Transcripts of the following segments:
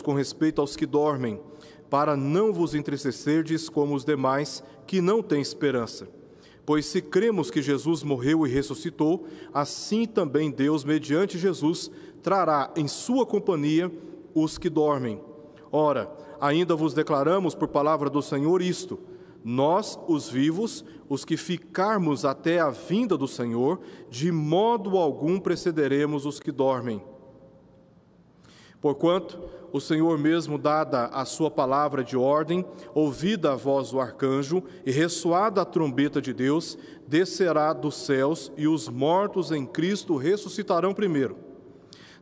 com respeito aos que dormem, para não vos entristecerdes como os demais que não têm esperança. Pois se cremos que Jesus morreu e ressuscitou, assim também Deus, mediante Jesus, trará em sua companhia os que dormem. Ora, ainda vos declaramos por palavra do Senhor isto: nós, os vivos, os que ficarmos até a vinda do Senhor, de modo algum precederemos os que dormem. Porquanto o Senhor mesmo, dada a sua palavra de ordem, ouvida a voz do arcanjo e ressoada a trombeta de Deus, descerá dos céus, e os mortos em Cristo ressuscitarão primeiro.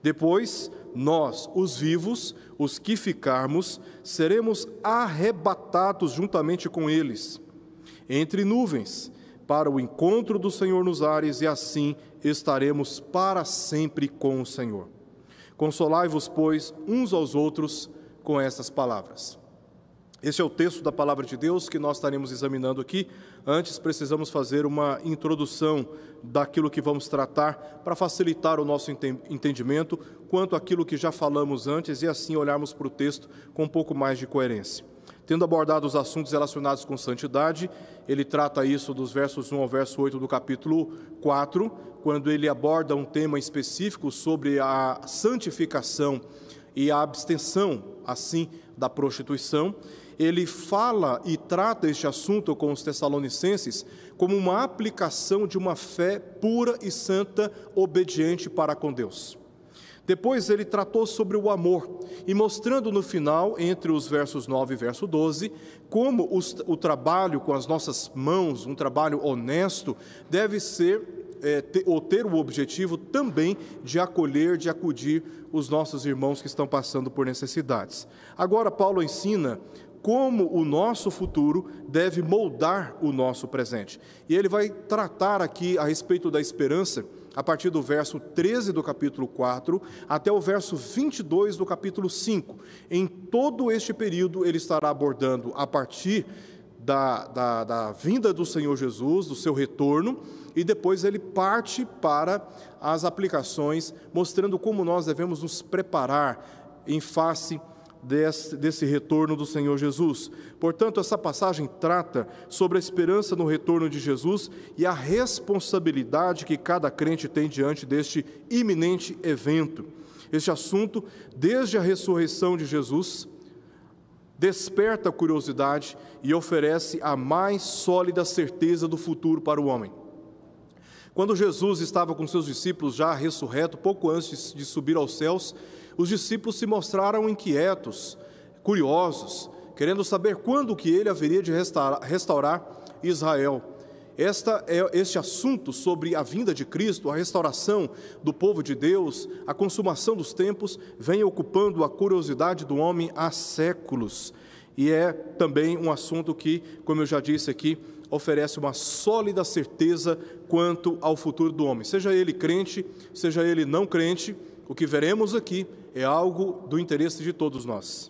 Depois, nós, os vivos, os que ficarmos, seremos arrebatados juntamente com eles, entre nuvens, para o encontro do Senhor nos ares, e assim estaremos para sempre com o Senhor. Consolai-vos, pois, uns aos outros com estas palavras. Este é o texto da palavra de Deus que nós estaremos examinando aqui. Antes, precisamos fazer uma introdução daquilo que vamos tratar, para facilitar o nosso entendimento quanto àquilo que já falamos antes, e assim olharmos para o texto com um pouco mais de coerência. Tendo abordado os assuntos relacionados com santidade, ele trata isso dos versos 1 ao verso 8 do capítulo 4, quando ele aborda um tema específico sobre a santificação e a abstenção, assim, da prostituição. Ele fala e trata este assunto com os tessalonicenses como uma aplicação de uma fé pura e santa, obediente para com Deus. Depois ele tratou sobre o amor, e mostrando no final, entre os versos 9 e verso 12, como o trabalho com as nossas mãos, um trabalho honesto, deve ser, ter o objetivo também de acolher, de acudir os nossos irmãos que estão passando por necessidades. Agora Paulo ensina como o nosso futuro deve moldar o nosso presente. E ele vai tratar aqui a respeito da esperança, a partir do verso 13 do capítulo 4, até o verso 22 do capítulo 5. Em todo este período, ele estará abordando a partir da vinda do Senhor Jesus, do seu retorno, e depois ele parte para as aplicações, mostrando como nós devemos nos preparar em face desse retorno do Senhor Jesus. Portanto, essa passagem trata sobre a esperança no retorno de Jesus e a responsabilidade que cada crente tem diante deste iminente evento. Este assunto, desde a ressurreição de Jesus, desperta a curiosidade e oferece a mais sólida certeza do futuro para o homem. Quando Jesus estava com seus discípulos já ressurreto, pouco antes de subir aos céus, os discípulos se mostraram inquietos, curiosos, querendo saber quando que ele haveria de restaurar Israel. Este assunto sobre a vinda de Cristo, a restauração do povo de Deus, a consumação dos tempos, vem ocupando a curiosidade do homem há séculos. E é também um assunto que, como eu já disse aqui, oferece uma sólida certeza quanto ao futuro do homem. Seja ele crente, seja ele não crente, o que veremos aqui é algo do interesse de todos nós.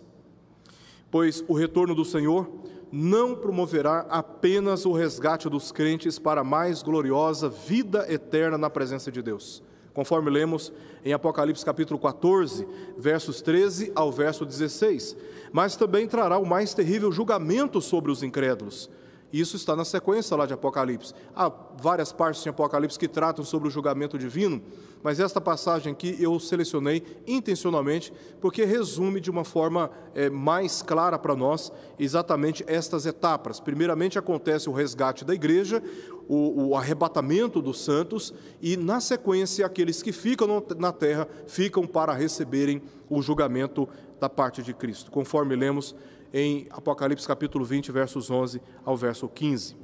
Pois o retorno do Senhor não promoverá apenas o resgate dos crentes para a mais gloriosa vida eterna na presença de Deus, conforme lemos em Apocalipse capítulo 14, versos 13 ao verso 16, mas também trará o mais terrível julgamento sobre os incrédulos. Isso está na sequência lá de Apocalipse. Há várias partes em Apocalipse que tratam sobre o julgamento divino, mas esta passagem aqui eu selecionei intencionalmente porque resume de uma forma mais clara para nós exatamente estas etapas. Primeiramente acontece o resgate da igreja, o arrebatamento dos santos, e na sequência aqueles que ficam na terra ficam para receberem o julgamento da parte de Cristo, conforme lemos em Apocalipse capítulo 20, versos 11 ao verso 15.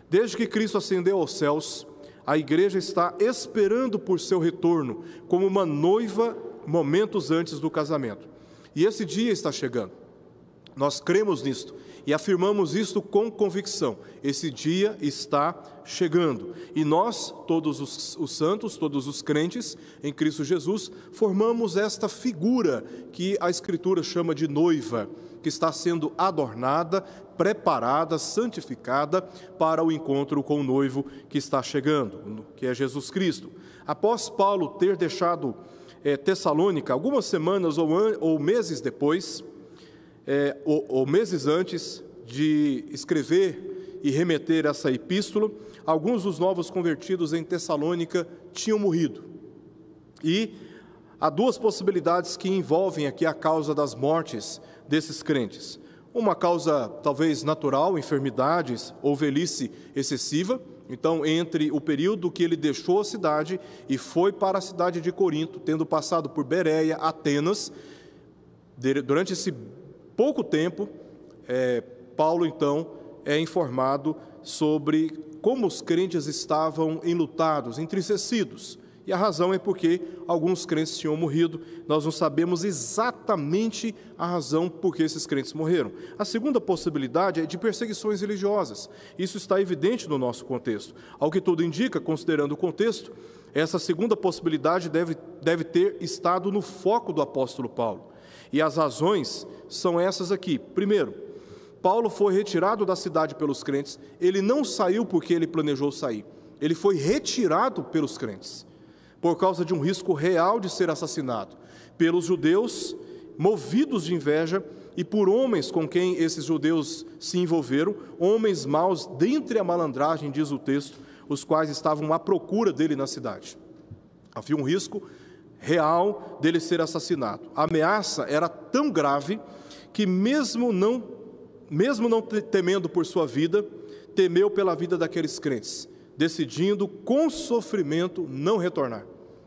Desde que Cristo ascendeu aos céus, a igreja está esperando por seu retorno, como uma noiva momentos antes do casamento. E esse dia está chegando. Nós cremos nisto e afirmamos isto com convicção. Esse dia está chegando. E nós, todos os santos, todos os crentes em Cristo Jesus, formamos esta figura que a Escritura chama de noiva, que está sendo adornada, preparada, santificada para o encontro com o noivo que está chegando, que é Jesus Cristo. Após Paulo ter deixado Tessalônica, algumas semanas ou meses depois, ou meses antes de escrever e remeter essa epístola, alguns dos novos convertidos em Tessalônica tinham morrido. E há duas possibilidades que envolvem aqui a causa das mortes desses crentes. Uma causa talvez natural, enfermidades ou velhice excessiva. Então, entre o período que ele deixou a cidade e foi para a cidade de Corinto, tendo passado por Bereia, Atenas, durante esse pouco tempo, Paulo, então, é informado sobre como os crentes estavam enlutados, entristecidos. E a razão é porque alguns crentes tinham morrido. Nós não sabemos exatamente a razão por que esses crentes morreram. A segunda possibilidade é de perseguições religiosas. Isso está evidente no nosso contexto. Ao que tudo indica, considerando o contexto, essa segunda possibilidade deve ter estado no foco do apóstolo Paulo. E as razões são essas aqui. Primeiro, Paulo foi retirado da cidade pelos crentes. Ele não saiu porque ele planejou sair. Ele foi retirado pelos crentes, por causa de um risco real de ser assassinado pelos judeus, movidos de inveja, e por homens com quem esses judeus se envolveram, homens maus dentre a malandragem, diz o texto, os quais estavam à procura dele na cidade. Havia um risco real dele ser assassinado. A ameaça era tão grave que mesmo não temendo por sua vida, temeu pela vida daqueles crentes, decidindo com sofrimento não retornar.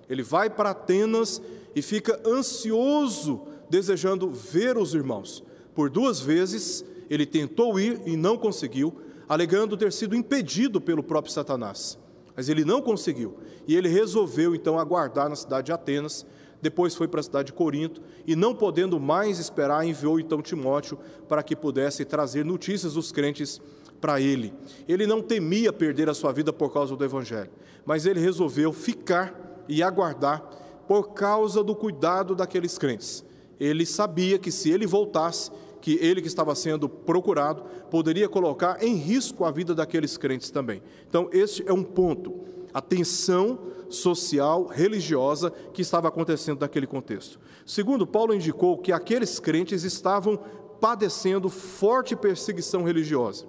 Ele vai para Atenas e fica ansioso, desejando ver os irmãos. Por 2 vezes ele tentou ir e não conseguiu, alegando ter sido impedido pelo próprio Satanás. Mas ele não conseguiu, e ele resolveu então aguardar na cidade de Atenas. Depois foi para a cidade de Corinto, e não podendo mais esperar, enviou então Timóteo para que pudesse trazer notícias dos crentes para ele. Ele não temia perder a sua vida por causa do Evangelho, mas ele resolveu ficar e aguardar por causa do cuidado daqueles crentes. Ele sabia que se ele voltasse, que ele que estava sendo procurado, poderia colocar em risco a vida daqueles crentes também. Então, este é um ponto, a tensão social, religiosa que estava acontecendo naquele contexto. Segundo, Paulo indicou que aqueles crentes estavam padecendo forte perseguição religiosa,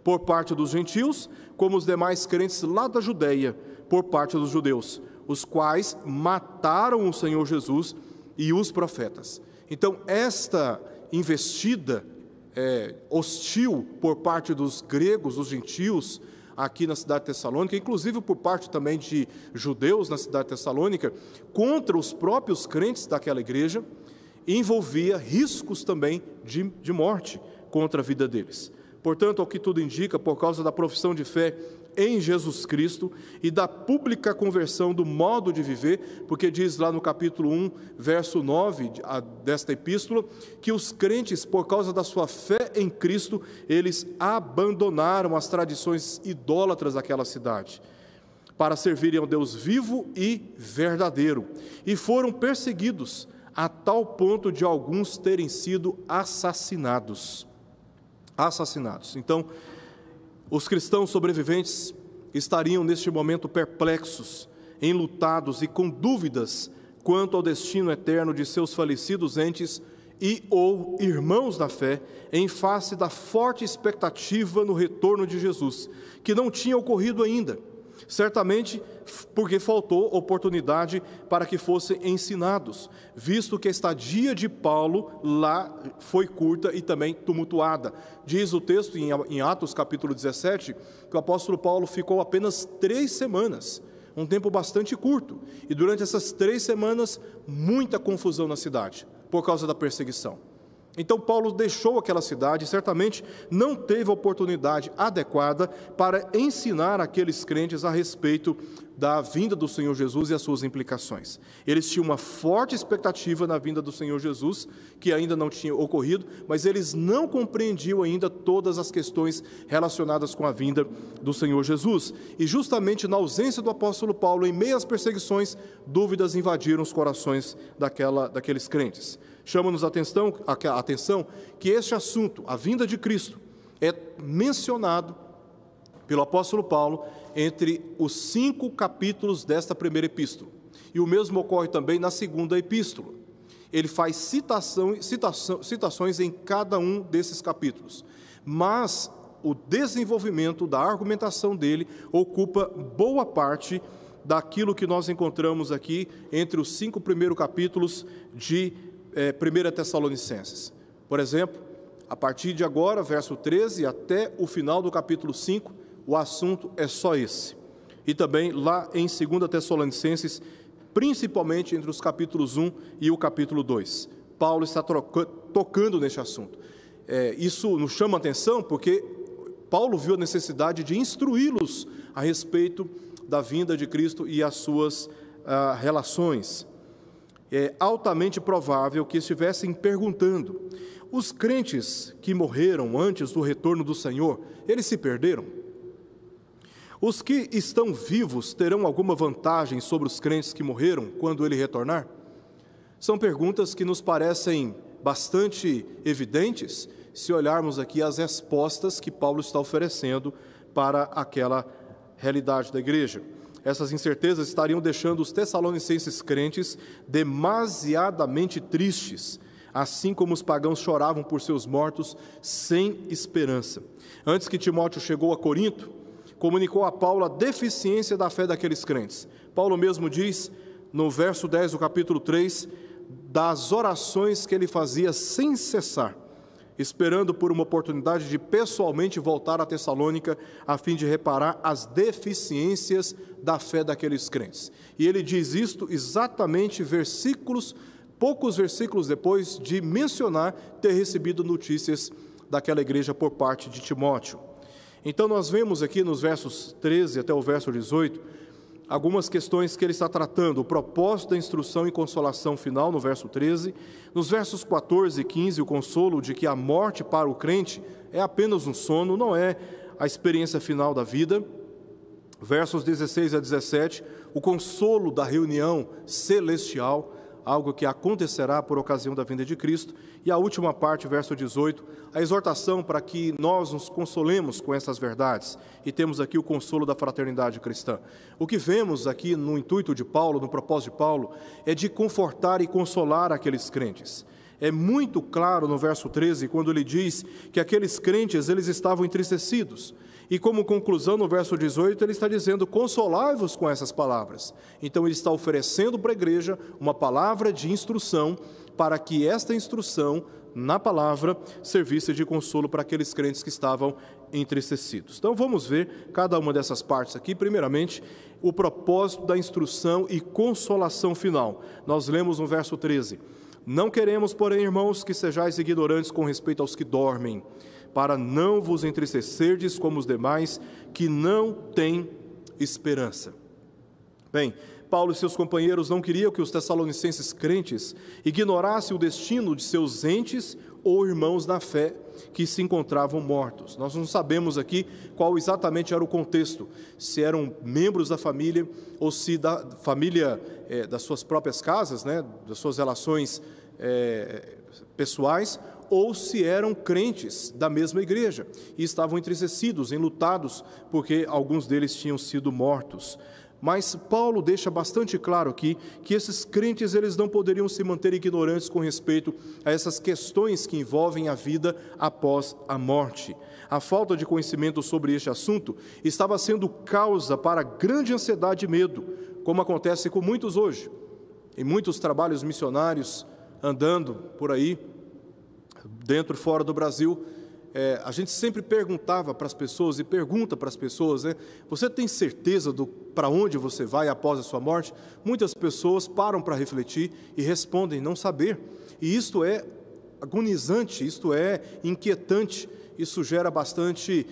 por parte dos gentios, como os demais crentes lá da Judeia, por parte dos judeus, os quais mataram o Senhor Jesus e os profetas. Então, esta investida hostil por parte dos gregos, dos gentios, aqui na cidade de Tessalônica, inclusive por parte também de judeus na cidade de Tessalônica, contra os próprios crentes daquela igreja, envolvia riscos também de morte contra a vida deles. Portanto, ao que tudo indica, por causa da profissão de fé em Jesus Cristo e da pública conversão do modo de viver, porque diz lá no capítulo 1, verso 9 desta epístola, que os crentes, por causa da sua fé em Cristo, eles abandonaram as tradições idólatras daquela cidade, para servirem ao Deus vivo e verdadeiro, e foram perseguidos a tal ponto de alguns terem sido assassinados. Então, os cristãos sobreviventes estariam neste momento perplexos, enlutados e com dúvidas quanto ao destino eterno de seus falecidos entes e ou irmãos da fé, em face da forte expectativa no retorno de Jesus, que não tinha ocorrido ainda, certamente porque faltou oportunidade para que fossem ensinados, visto que a estadia de Paulo lá foi curta e também tumultuada. Diz o texto em Atos capítulo 17, que o apóstolo Paulo ficou apenas 3 semanas, um tempo bastante curto, e durante essas 3 semanas, muita confusão na cidade, por causa da perseguição. Então Paulo deixou aquela cidade e certamente não teve a oportunidade adequada para ensinar aqueles crentes a respeito da vinda do Senhor Jesus e as suas implicações. Eles tinham uma forte expectativa na vinda do Senhor Jesus, que ainda não tinha ocorrido, mas eles não compreendiam ainda todas as questões relacionadas com a vinda do Senhor Jesus. E justamente na ausência do apóstolo Paulo, em meio às perseguições, dúvidas invadiram os corações daqueles crentes. Chama-nos a atenção que este assunto, a vinda de Cristo, é mencionado pelo apóstolo Paulo entre os 5 capítulos desta primeira epístola. E o mesmo ocorre também na segunda epístola. Ele faz citações em cada um desses capítulos, mas o desenvolvimento da argumentação dele ocupa boa parte daquilo que nós encontramos aqui entre os 5 primeiros capítulos de 1 Tessalonicenses. Por exemplo, a partir de agora, verso 13, até o final do capítulo 5, o assunto é só esse. E também lá em 2 Tessalonicenses, principalmente entre os capítulos 1 e o capítulo 2. Paulo está tocando neste assunto. Isso nos chama a atenção porque Paulo viu a necessidade de instruí-los a respeito da vinda de Cristo e as suas relações. É altamente provável que estivessem perguntando: os crentes que morreram antes do retorno do Senhor, eles se perderam? Os que estão vivos terão alguma vantagem sobre os crentes que morreram quando ele retornar? São perguntas que nos parecem bastante evidentes se olharmos aqui as respostas que Paulo está oferecendo para aquela realidade da igreja. Essas incertezas estariam deixando os tessalonicenses crentes demasiadamente tristes, assim como os pagãos choravam por seus mortos sem esperança. Antes que Timóteo chegou a Corinto, comunicou a Paulo a deficiência da fé daqueles crentes. Paulo mesmo diz, no verso 10 do capítulo 3, das orações que ele fazia sem cessar, esperando por uma oportunidade de pessoalmente voltar a Tessalônica, a fim de reparar as deficiências da fé daqueles crentes. E ele diz isto exatamente poucos versículos depois de mencionar ter recebido notícias daquela igreja por parte de Timóteo. Então nós vemos aqui nos versos 13 até o verso 18, algumas questões que ele está tratando, o propósito da instrução e consolação final no verso 13, nos versos 14 e 15, o consolo de que a morte para o crente é apenas um sono, não é a experiência final da vida, versos 16 a 17, o consolo da reunião celestial, algo que acontecerá por ocasião da vinda de Cristo, e a última parte, verso 18, a exortação para que nós nos consolemos com essas verdades, e temos aqui o consolo da fraternidade cristã. O que vemos aqui no intuito de Paulo, no propósito de Paulo, é de confortar e consolar aqueles crentes. É muito claro no verso 13, quando ele diz que aqueles crentes, eles estavam entristecidos. E como conclusão, no verso 18, ele está dizendo: consolai-vos com essas palavras. Então ele está oferecendo para a igreja uma palavra de instrução, para que esta instrução, na palavra, servisse de consolo para aqueles crentes que estavam entristecidos. Então vamos ver cada uma dessas partes aqui. Primeiramente, o propósito da instrução e consolação final. Nós lemos no verso 13: não queremos, porém, irmãos, que sejais ignorantes com respeito aos que dormem, para não vos entristecerdes como os demais, que não têm esperança. Bem, Paulo e seus companheiros não queriam que os tessalonicenses crentes ignorassem o destino de seus entes ou irmãos na fé que se encontravam mortos. Nós não sabemos aqui qual exatamente era o contexto, se eram membros da família ou se da família das suas próprias casas, das suas relações pessoais, ou se eram crentes da mesma igreja e estavam entristecidos, enlutados, porque alguns deles tinham sido mortos. Mas Paulo deixa bastante claro aqui que esses crentes, eles não poderiam se manter ignorantes com respeito a essas questões que envolvem a vida após a morte. A falta de conhecimento sobre este assunto estava sendo causa para grande ansiedade e medo, como acontece com muitos hoje. Em muitos trabalhos missionários, andando por aí, dentro e fora do Brasil, a gente sempre perguntava para as pessoas e pergunta para as pessoas, você tem certeza para onde você vai após a sua morte? Muitas pessoas param para refletir e respondem não saber. E isto é agonizante, isto é inquietante, isso gera bastante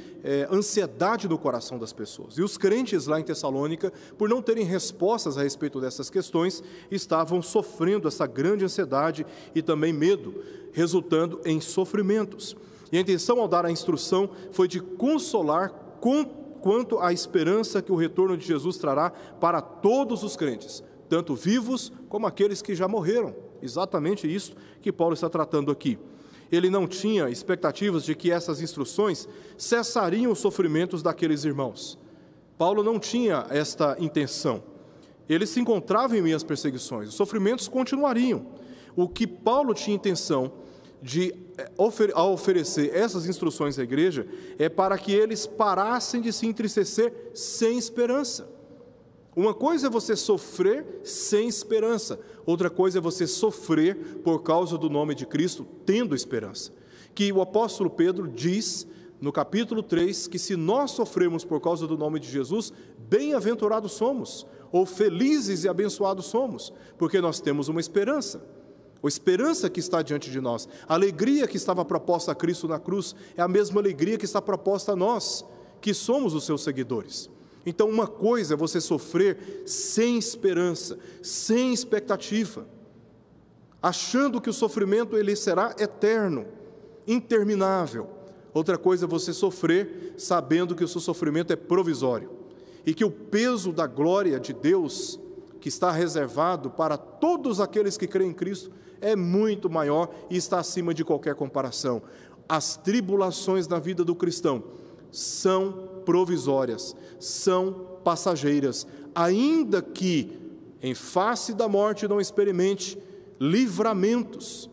ansiedade no coração das pessoas. E os crentes lá em Tessalônica, por não terem respostas a respeito dessas questões, estavam sofrendo essa grande ansiedade e também medo, resultando em sofrimentos. E a intenção ao dar a instrução foi de consolar quanto à esperança que o retorno de Jesus trará para todos os crentes, tanto vivos como aqueles que já morreram. Exatamente isso que Paulo está tratando aqui. Ele não tinha expectativas de que essas instruções cessariam os sofrimentos daqueles irmãos. Paulo não tinha esta intenção. ele se encontrava em meio às perseguições, os sofrimentos continuariam. O que Paulo tinha intenção de ao oferecer essas instruções à igreja é para que eles parassem de se entristecer sem esperança. Uma coisa é você sofrer sem esperança, outra coisa é você sofrer por causa do nome de Cristo, tendo esperança. Que o apóstolo Pedro diz no capítulo 3 que se nós sofremos por causa do nome de Jesus, bem-aventurados somos, ou felizes e abençoados somos, porque nós temos uma esperança. A esperança que está diante de nós, a alegria que estava proposta a Cristo na cruz, é a mesma alegria que está proposta a nós, que somos os seus seguidores. Então, uma coisa é você sofrer sem esperança, sem expectativa, achando que o sofrimento ele será eterno, interminável. Outra coisa é você sofrer sabendo que o seu sofrimento é provisório e que o peso da glória de Deus, que está reservado para todos aqueles que creem em Cristo, é muito maior e está acima de qualquer comparação. As tribulações na vida do cristão são provisórias, são passageiras, ainda que em face da morte não experimente livramentos.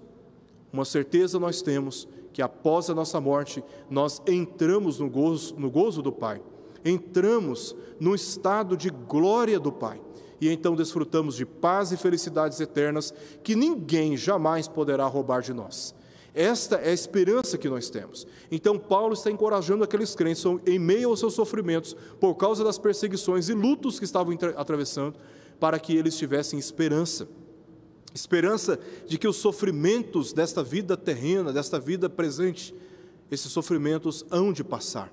Uma certeza nós temos, que após a nossa morte, nós entramos no gozo do Pai, entramos no estado de glória do Pai, e então desfrutamos de paz e felicidades eternas que ninguém jamais poderá roubar de nós. Esta é a esperança que nós temos. Então Paulo está encorajando aqueles crentes em meio aos seus sofrimentos, por causa das perseguições e lutos que estavam atravessando, para que eles tivessem esperança. Esperança de que os sofrimentos desta vida terrena, desta vida presente, esses sofrimentos hão de passar.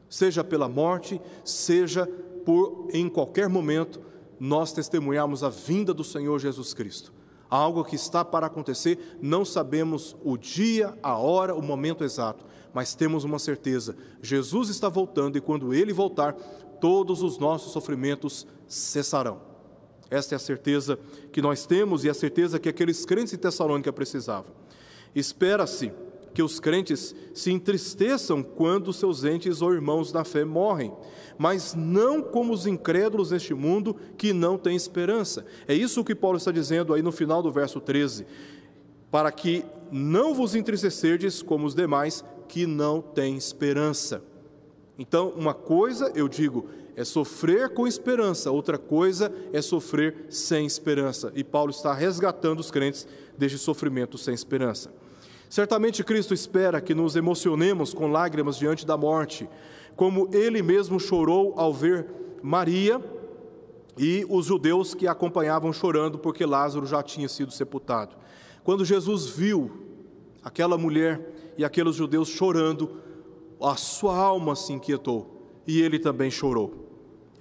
Seja pela morte, seja por em qualquer momento, nós testemunharmos a vinda do Senhor Jesus Cristo. Algo que está para acontecer, não sabemos o dia, a hora, o momento exato, mas temos uma certeza, Jesus está voltando e quando Ele voltar, todos os nossos sofrimentos cessarão. Esta é a certeza que nós temos e a certeza que aqueles crentes em Tessalônica precisavam. Espera-se que os crentes se entristeçam quando seus entes ou irmãos na fé morrem, mas não como os incrédulos neste mundo que não têm esperança. É isso que Paulo está dizendo aí no final do verso 13, para que não vos entristecerdes como os demais que não têm esperança. Então, uma coisa, eu digo, é sofrer com esperança, outra coisa é sofrer sem esperança. E Paulo está resgatando os crentes deste sofrimento sem esperança. Certamente Cristo espera que nos emocionemos com lágrimas diante da morte, como Ele mesmo chorou ao ver Maria e os judeus que a acompanhavam chorando porque Lázaro já tinha sido sepultado. Quando Jesus viu aquela mulher e aqueles judeus chorando, a sua alma se inquietou e ele também chorou.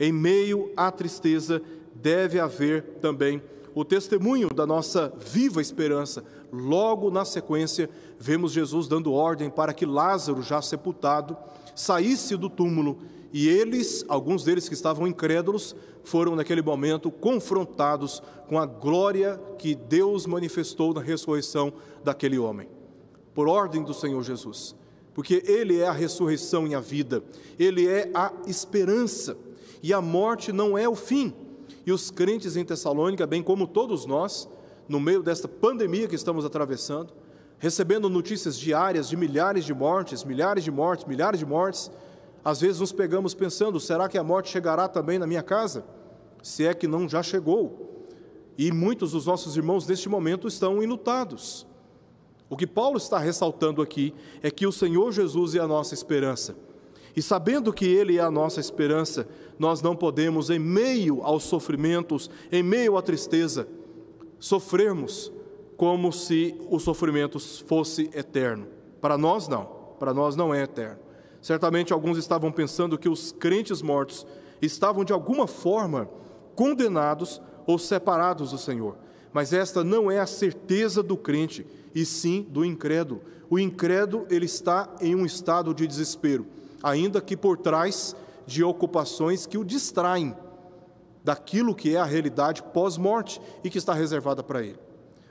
Em meio à tristeza deve haver também o testemunho da nossa viva esperança. Logo na sequência, vemos Jesus dando ordem para que Lázaro, já sepultado, saísse do túmulo, e eles, alguns deles que estavam incrédulos, foram naquele momento confrontados com a glória que Deus manifestou na ressurreição daquele homem, por ordem do Senhor Jesus, porque Ele é a ressurreição e a vida, Ele é a esperança, e a morte não é o fim. E os crentes em Tessalônica, bem como todos nós, no meio desta pandemia que estamos atravessando, recebendo notícias diárias de milhares de mortes, milhares de mortes, milhares de mortes, às vezes nos pegamos pensando, será que a morte chegará também na minha casa? Se é que não já chegou. E muitos dos nossos irmãos neste momento estão enlutados. O que Paulo está ressaltando aqui é que o Senhor Jesus é a nossa esperança. E sabendo que Ele é a nossa esperança, nós não podemos, em meio aos sofrimentos, em meio à tristeza, sofrermos como se o sofrimento fosse eterno. Para nós não é eterno. Certamente alguns estavam pensando que os crentes mortos estavam de alguma forma condenados ou separados do Senhor. Mas esta não é a certeza do crente, e sim do incrédulo. O incrédulo, ele está em um estado de desespero, ainda que por trás de ocupações que o distraem daquilo que é a realidade pós-morte e que está reservada para ele.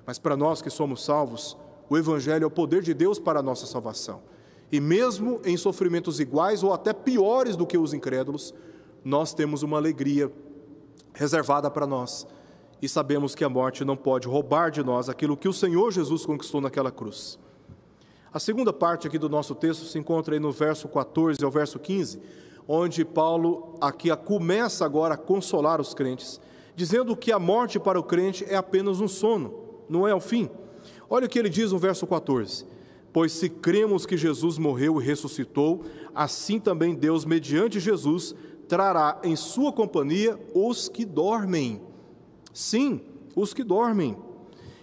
Mas para nós que somos salvos, o Evangelho é o poder de Deus para a nossa salvação. E mesmo em sofrimentos iguais ou até piores do que os incrédulos, nós temos uma alegria reservada para nós. E sabemos que a morte não pode roubar de nós aquilo que o Senhor Jesus conquistou naquela cruz. A segunda parte aqui do nosso texto se encontra aí no verso 14 ao verso 15, onde Paulo aqui começa agora a consolar os crentes, dizendo que a morte para o crente é apenas um sono, não é o fim. Olha o que ele diz no verso 14: pois se cremos que Jesus morreu e ressuscitou, assim também Deus, mediante Jesus, trará em sua companhia os que dormem. Sim, os que dormem.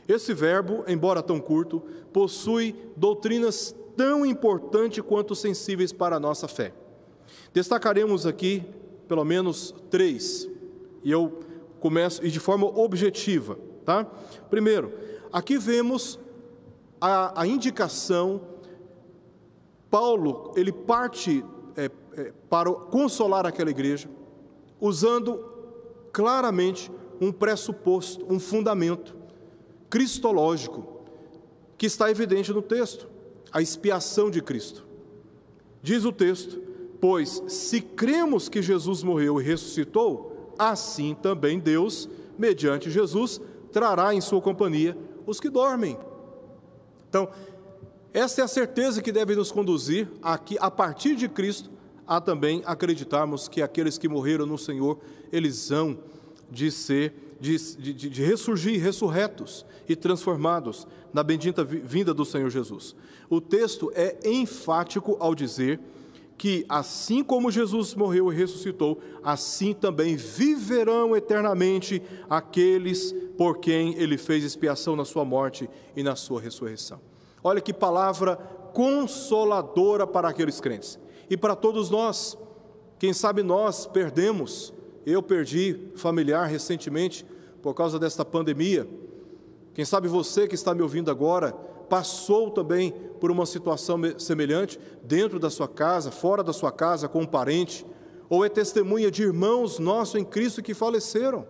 Esse verbo, embora tão curto, possui doutrinas tão importantes quanto sensíveis para a nossa fé. Destacaremos aqui pelo menos 3, e eu começo de forma objetiva, tá? Primeiro, aqui vemos a indicação. Paulo, ele parte para consolar aquela igreja, usando claramente um pressuposto, um fundamento cristológico, que está evidente no texto: a expiação de Cristo. Diz o texto: pois se cremos que Jesus morreu e ressuscitou, assim também Deus, mediante Jesus, trará em sua companhia os que dormem. Então, essa é a certeza que deve nos conduzir aqui, a partir de Cristo, a também acreditarmos que aqueles que morreram no Senhor, eles hão de ressurgir, ressurretos e transformados na bendita vinda do Senhor Jesus. O texto é enfático ao dizer que assim como Jesus morreu e ressuscitou, assim também viverão eternamente aqueles por quem ele fez expiação na sua morte e na sua ressurreição. Olha que palavra consoladora para aqueles crentes. E para todos nós. Quem sabe nós perdemos. Eu perdi familiar recentemente por causa desta pandemia. Quem sabe você que está me ouvindo agora passou também por uma situação semelhante, dentro da sua casa, fora da sua casa, com um parente, ou é testemunha de irmãos nossos em Cristo que faleceram.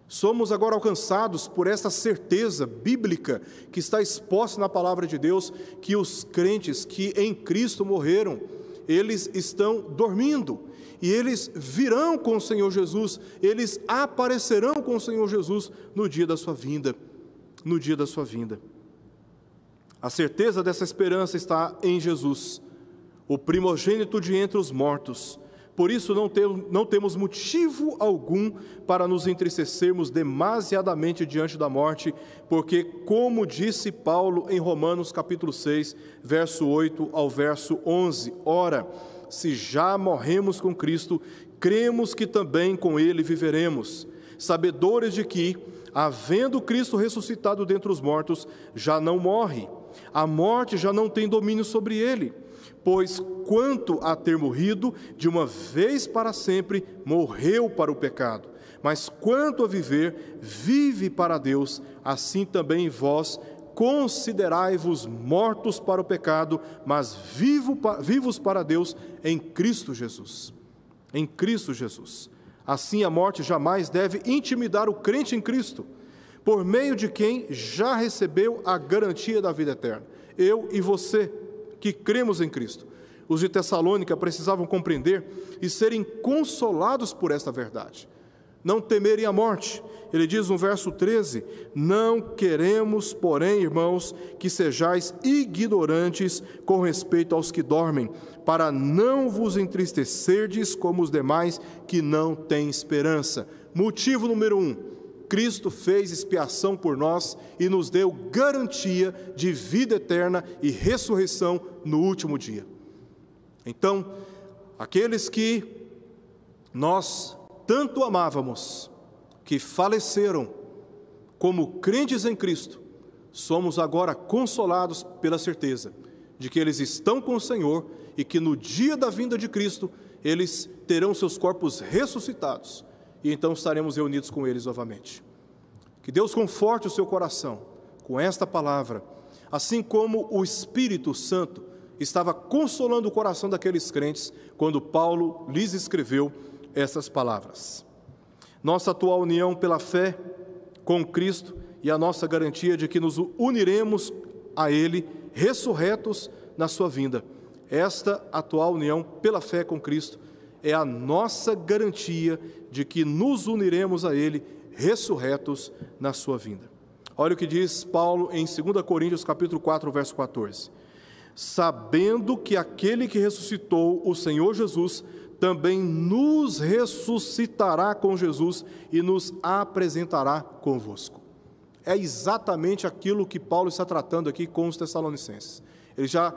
Somos agora alcançados por essa certeza bíblica que está exposta na palavra de Deus, que os crentes que em Cristo morreram, eles estão dormindo, e eles virão com o Senhor Jesus, eles aparecerão com o Senhor Jesus no dia da sua vinda, no dia da sua vinda. A certeza dessa esperança está em Jesus, o primogênito de entre os mortos. Por isso não temos motivo algum para nos entristecermos demasiadamente diante da morte, porque, como disse Paulo em Romanos capítulo 6, verso 8 ao verso 11, ora, se já morremos com Cristo, cremos que também com Ele viveremos, sabedores de que, havendo Cristo ressuscitado dentre os mortos, já não morre, a morte já não tem domínio sobre ele. Pois quanto a ter morrido, de uma vez para sempre, morreu para o pecado. Mas quanto a viver, vive para Deus. Assim também vós considerai-vos mortos para o pecado, mas vivos para Deus em Cristo Jesus. Em Cristo Jesus. Assim a morte jamais deve intimidar o crente em Cristo, por meio de quem já recebeu a garantia da vida eterna. Eu e você, que cremos em Cristo. Os de Tessalônica precisavam compreender e serem consolados por esta verdade. Não temerem a morte. Ele diz no verso 13, não queremos, porém, irmãos, que sejais ignorantes com respeito aos que dormem, para não vos entristecerdes como os demais que não têm esperança. Motivo número 1. Cristo fez expiação por nós e nos deu garantia de vida eterna e ressurreição no último dia. Então, aqueles que nós tanto amávamos, que faleceram como crentes em Cristo, somos agora consolados pela certeza de que eles estão com o Senhor e que no dia da vinda de Cristo, eles terão seus corpos ressuscitados. E então estaremos reunidos com eles novamente. Que Deus conforte o seu coração com esta palavra, assim como o Espírito Santo estava consolando o coração daqueles crentes quando Paulo lhes escreveu essas palavras. Nossa atual união pela fé com Cristo e a nossa garantia de que nos uniremos a Ele, ressurretos na sua vinda. Esta atual união pela fé com Cristo é a nossa garantia de que nos uniremos a Ele, ressurretos na sua vinda. Olha o que diz Paulo em 2 Coríntios capítulo 4, verso 14. Sabendo que aquele que ressuscitou o Senhor Jesus, também nos ressuscitará com Jesus e nos apresentará convosco. É exatamente aquilo que Paulo está tratando aqui com os Tessalonicenses. Ele já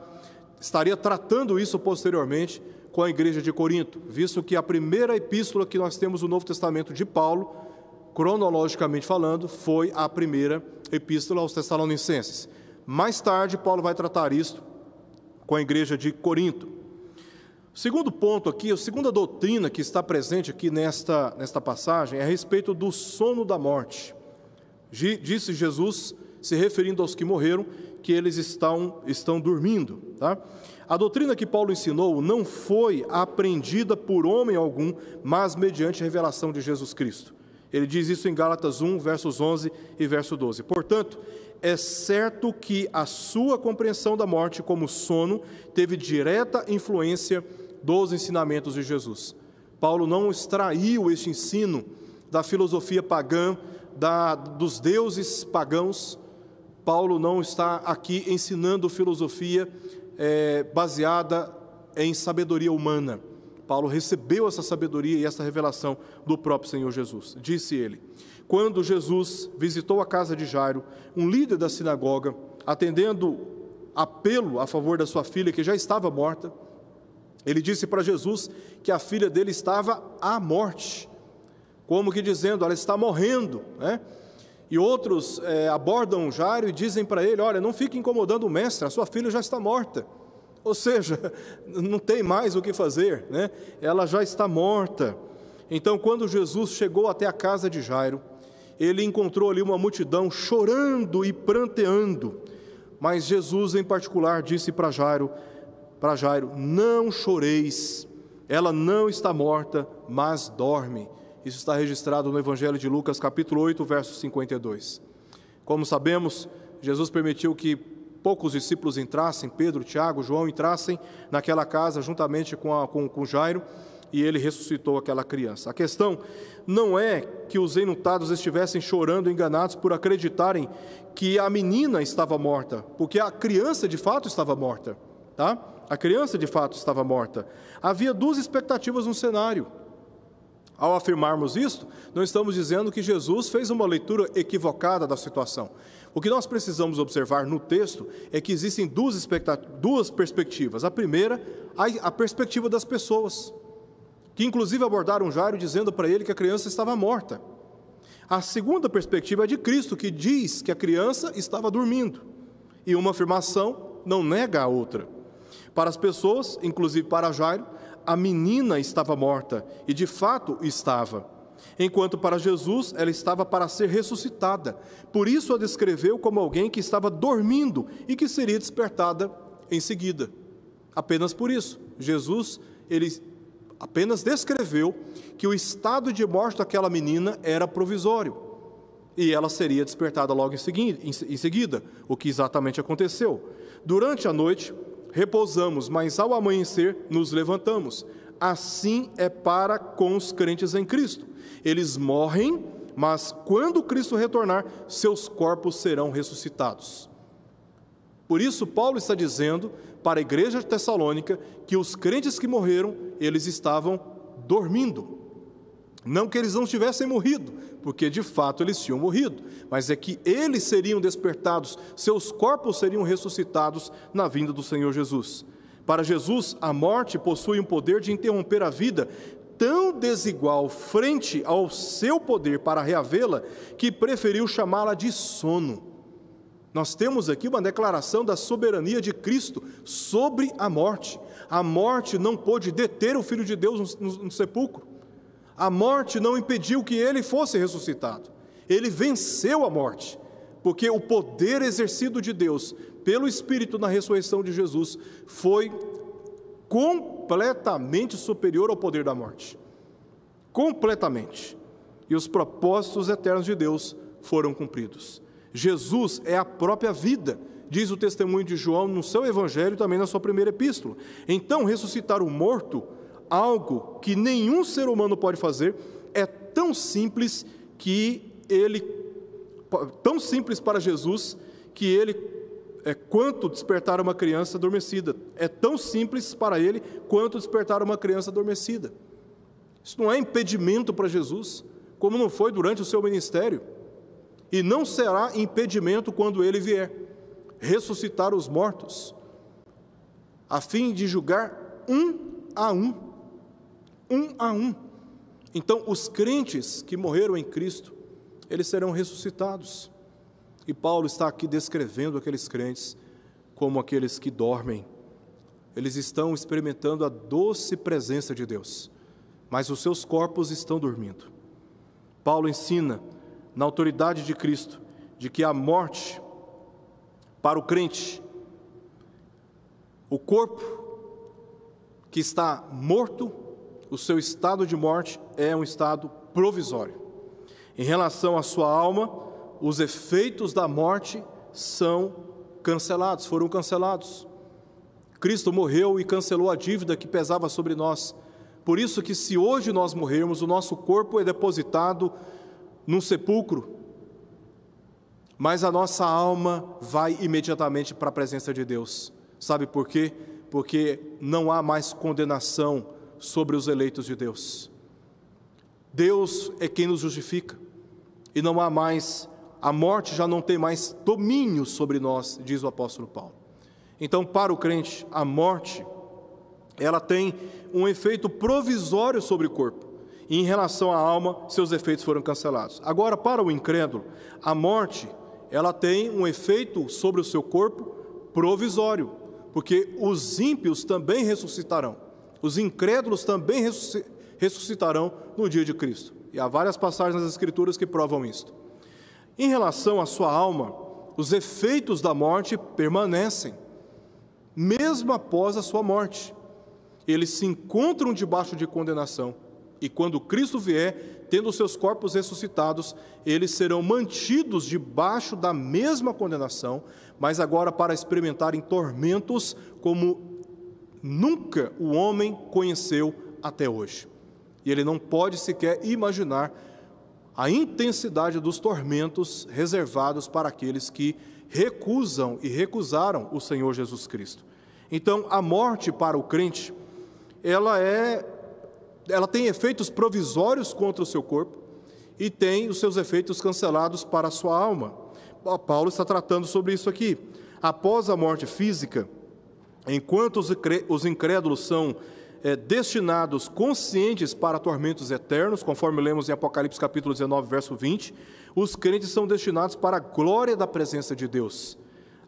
estaria tratando isso posteriormente com a igreja de Corinto, visto que a primeira epístola que nós temos no Novo Testamento de Paulo, cronologicamente falando, foi a primeira epístola aos Tessalonicenses. Mais tarde, Paulo vai tratar isso com a igreja de Corinto. O segundo ponto aqui, a segunda doutrina que está presente aqui nesta passagem é a respeito do sono da morte. Disse Jesus, se referindo aos que morreram, que eles estão dormindo. Tá? A doutrina que Paulo ensinou não foi aprendida por homem algum, mas mediante a revelação de Jesus Cristo. Ele diz isso em Gálatas 1, versos 11 e verso 12. Portanto, é certo que a sua compreensão da morte como sono teve direta influência dos ensinamentos de Jesus. Paulo não extraiu este ensino da filosofia pagã, dos deuses pagãos. Paulo não está aqui ensinando filosofia baseada em sabedoria humana. Paulo recebeu essa sabedoria e essa revelação do próprio Senhor Jesus. Disse ele: quando Jesus visitou a casa de Jairo, um líder da sinagoga, atendendo apelo a favor da sua filha, que já estava morta, ele disse para Jesus que a filha dele estava à morte, como que dizendo, ela está morrendo, né? E outros abordam Jairo e dizem para ele: olha, não fique incomodando o mestre, a sua filha já está morta. Ou seja, não tem mais o que fazer, né? Ela já está morta. Então, quando Jesus chegou até a casa de Jairo, ele encontrou ali uma multidão chorando e pranteando. Mas Jesus, em particular, disse para Jairo, não choreis, ela não está morta, mas dorme. Isso está registrado no Evangelho de Lucas, capítulo 8, verso 52. Como sabemos, Jesus permitiu que poucos discípulos entrassem, Pedro, Tiago, João, entrassem naquela casa juntamente com Jairo, e ele ressuscitou aquela criança. A questão não é que os enlutados estivessem chorando, enganados por acreditarem que a menina estava morta, porque a criança de fato estava morta, tá? A criança de fato estava morta. Havia duas expectativas no cenário. Ao afirmarmos isto, não estamos dizendo que Jesus fez uma leitura equivocada da situação. O que nós precisamos observar no texto é que existem duas perspectivas. A primeira, a perspectiva das pessoas, que inclusive abordaram Jairo dizendo para ele que a criança estava morta. A segunda perspectiva é de Cristo, que diz que a criança estava dormindo. E uma afirmação não nega a outra. Para as pessoas, inclusive para Jairo, a menina estava morta, e de fato estava. Enquanto para Jesus, ela estava para ser ressuscitada. Por isso a descreveu como alguém que estava dormindo e que seria despertada em seguida. Apenas por isso. Jesus, ele apenas descreveu que o estado de morte daquela menina era provisório. E ela seria despertada logo em seguida, o que exatamente aconteceu. Durante a noite, repousamos, mas ao amanhecer nos levantamos. Assim é para com os crentes em Cristo. Eles morrem, mas quando Cristo retornar, seus corpos serão ressuscitados. Por isso, Paulo está dizendo para a igreja de Tessalônica que os crentes que morreram, eles estavam dormindo. Não que eles não tivessem morrido, porque de fato eles tinham morrido, mas é que eles seriam despertados, seus corpos seriam ressuscitados na vinda do Senhor Jesus. Para Jesus, a morte possui um poder de interromper a vida tão desigual frente ao seu poder para reavê-la, que preferiu chamá-la de sono. Nós temos aqui uma declaração da soberania de Cristo sobre a morte. A morte não pôde deter o Filho de Deus no sepulcro. A morte não impediu que ele fosse ressuscitado. Ele venceu a morte, porque o poder exercido de Deus pelo Espírito na ressurreição de Jesus foi completamente superior ao poder da morte. Completamente. E os propósitos eternos de Deus foram cumpridos. Jesus é a própria vida, diz o testemunho de João no seu evangelho e também na sua primeira epístola. Então, ressuscitar o morto algo que nenhum ser humano pode fazer, é tão simples para Jesus que ele quanto despertar uma criança adormecida. É tão simples para ele quanto despertar uma criança adormecida. Isso não é impedimento para Jesus, como não foi durante o seu ministério, e não será impedimento quando ele vier ressuscitar os mortos, a fim de julgar um a um. Então, os crentes que morreram em Cristo, eles serão ressuscitados. E Paulo está aqui descrevendo aqueles crentes como aqueles que dormem. Eles estão experimentando a doce presença de Deus, mas os seus corpos estão dormindo. Paulo ensina, na autoridade de Cristo, de que a morte para o crente, o corpo que está morto, o seu estado de morte é um estado provisório. Em relação à sua alma, os efeitos da morte foram cancelados. Cristo morreu e cancelou a dívida que pesava sobre nós. Por isso que se hoje nós morrermos, o nosso corpo é depositado num sepulcro, mas a nossa alma vai imediatamente para a presença de Deus. Sabe por quê? Porque não há mais condenação sobre os eleitos de Deus. Deus é quem nos justifica, e não há mais, a morte já não tem mais domínio sobre nós, diz o apóstolo Paulo. Então, para o crente, a morte, ela tem um efeito provisório sobre o corpo, e em relação à alma, seus efeitos foram cancelados. Agora, para o incrédulo, a morte, ela tem um efeito sobre o seu corpo provisório, porque os ímpios também ressuscitarão, os incrédulos também ressuscitarão no dia de Cristo. E há várias passagens nas Escrituras que provam isto. Em relação à sua alma, os efeitos da morte permanecem, mesmo após a sua morte. Eles se encontram debaixo de condenação, e quando Cristo vier, tendo seus corpos ressuscitados, eles serão mantidos debaixo da mesma condenação, mas agora para experimentarem tormentos como nunca o homem conheceu até hoje. E ele não pode sequer imaginar a intensidade dos tormentos reservados para aqueles que recusam e recusaram o Senhor Jesus Cristo. Então, a morte para o crente, ela tem efeitos provisórios contra o seu corpo e tem os seus efeitos cancelados para a sua alma. Paulo está tratando sobre isso aqui. Após a morte física, enquanto os incrédulos são destinados, conscientes para tormentos eternos, conforme lemos em Apocalipse capítulo 19, verso 20, os crentes são destinados para a glória da presença de Deus.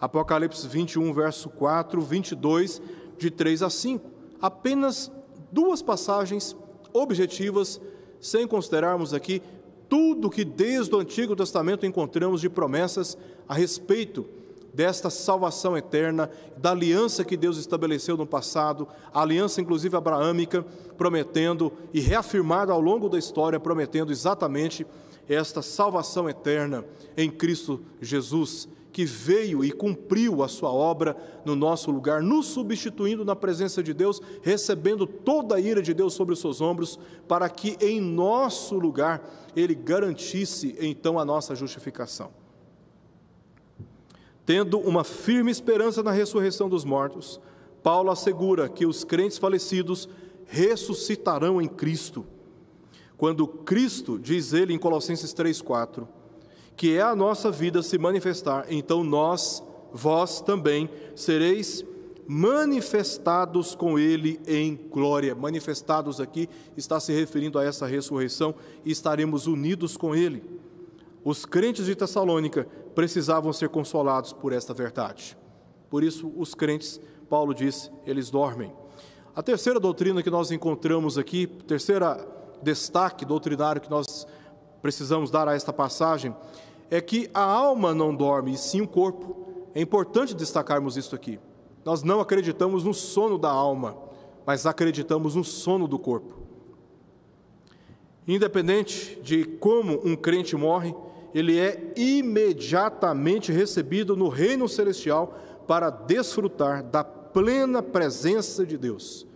Apocalipse 21, verso 4, 22, de 3 a 5. Apenas duas passagens objetivas, sem considerarmos aqui tudo que desde o Antigo Testamento encontramos de promessas a respeito desta salvação eterna, da aliança que Deus estabeleceu no passado, a aliança inclusive abraâmica, prometendo e reafirmada ao longo da história, prometendo exatamente esta salvação eterna em Cristo Jesus, que veio e cumpriu a sua obra no nosso lugar, nos substituindo na presença de Deus, recebendo toda a ira de Deus sobre os seus ombros, para que em nosso lugar Ele garantisse então a nossa justificação. Tendo uma firme esperança na ressurreição dos mortos, Paulo assegura que os crentes falecidos ressuscitarão em Cristo. Quando Cristo, diz ele em Colossenses 3,4, que é a nossa vida se manifestar, então vós também sereis manifestados com Ele em glória. Manifestados aqui está se referindo a essa ressurreição, e estaremos unidos com Ele. Os crentes de Tessalônica precisavam ser consolados por esta verdade. Por isso, os crentes, Paulo disse, eles dormem. A terceira doutrina que nós encontramos aqui, terceira destaque doutrinário que nós precisamos dar a esta passagem, é que a alma não dorme, e sim o corpo. É importante destacarmos isso aqui. Nós não acreditamos no sono da alma, mas acreditamos no sono do corpo. Independente de como um crente morre, ele é imediatamente recebido no reino celestial para desfrutar da plena presença de Deus.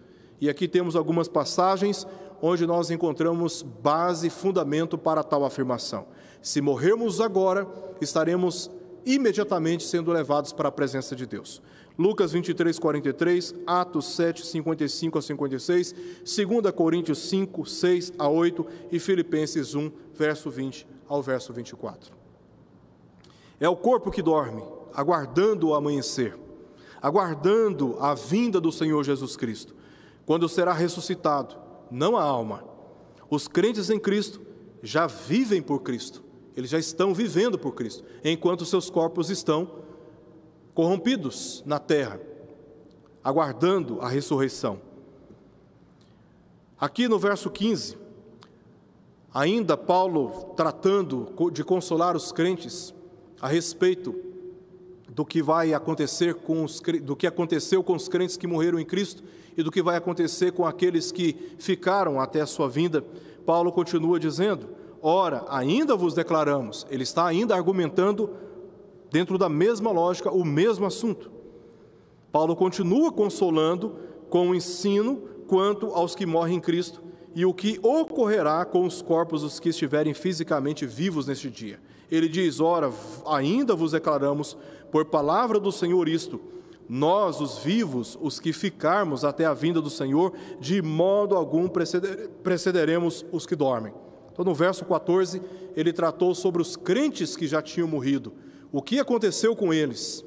E aqui temos algumas passagens onde nós encontramos base e fundamento para tal afirmação. Se morrermos agora, estaremos imediatamente sendo levados para a presença de Deus. Lucas 23, 43, Atos 7, 55 a 56, 2 Coríntios 5, 6 a 8 e Filipenses 1, verso 20 ao verso 24. É o corpo que dorme, aguardando o amanhecer, aguardando a vinda do Senhor Jesus Cristo, quando será ressuscitado, não a alma. Os crentes em Cristo já vivem por Cristo, eles já estão vivendo por Cristo, enquanto seus corpos estão corrompidos na terra, aguardando a ressurreição. Aqui no verso 15, ainda Paulo tratando de consolar os crentes a respeito do que vai acontecer do que aconteceu com os crentes que morreram em Cristo e do que vai acontecer com aqueles que ficaram até a sua vinda, Paulo continua dizendo: ora, ainda vos declaramos. Ele está ainda argumentando dentro da mesma lógica, o mesmo assunto. Paulo continua consolando com o ensino quanto aos que morrem em Cristo e o que ocorrerá com os corpos dos que estiverem fisicamente vivos neste dia. Ele diz: ora, ainda vos declaramos por palavra do Senhor isto: nós, os vivos, os que ficarmos até a vinda do Senhor, de modo algum precederemos os que dormem. Então, no verso 14, ele tratou sobre os crentes que já tinham morrido, o que aconteceu com eles.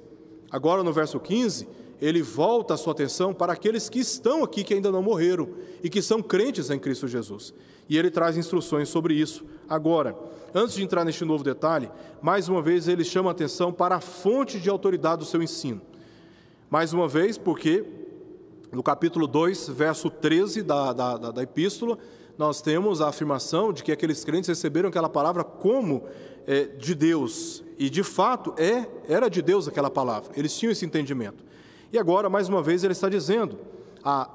Agora, no verso 15, ele volta a sua atenção para aqueles que estão aqui, que ainda não morreram, e que são crentes em Cristo Jesus. E ele traz instruções sobre isso. Agora, antes de entrar neste novo detalhe, mais uma vez ele chama a atenção para a fonte de autoridade do seu ensino. Mais uma vez, porque no capítulo 2, verso 13 da epístola, nós temos a afirmação de que aqueles crentes receberam aquela palavra como de Deus, e de fato era de Deus aquela palavra, eles tinham esse entendimento. E agora, mais uma vez, ele está dizendo: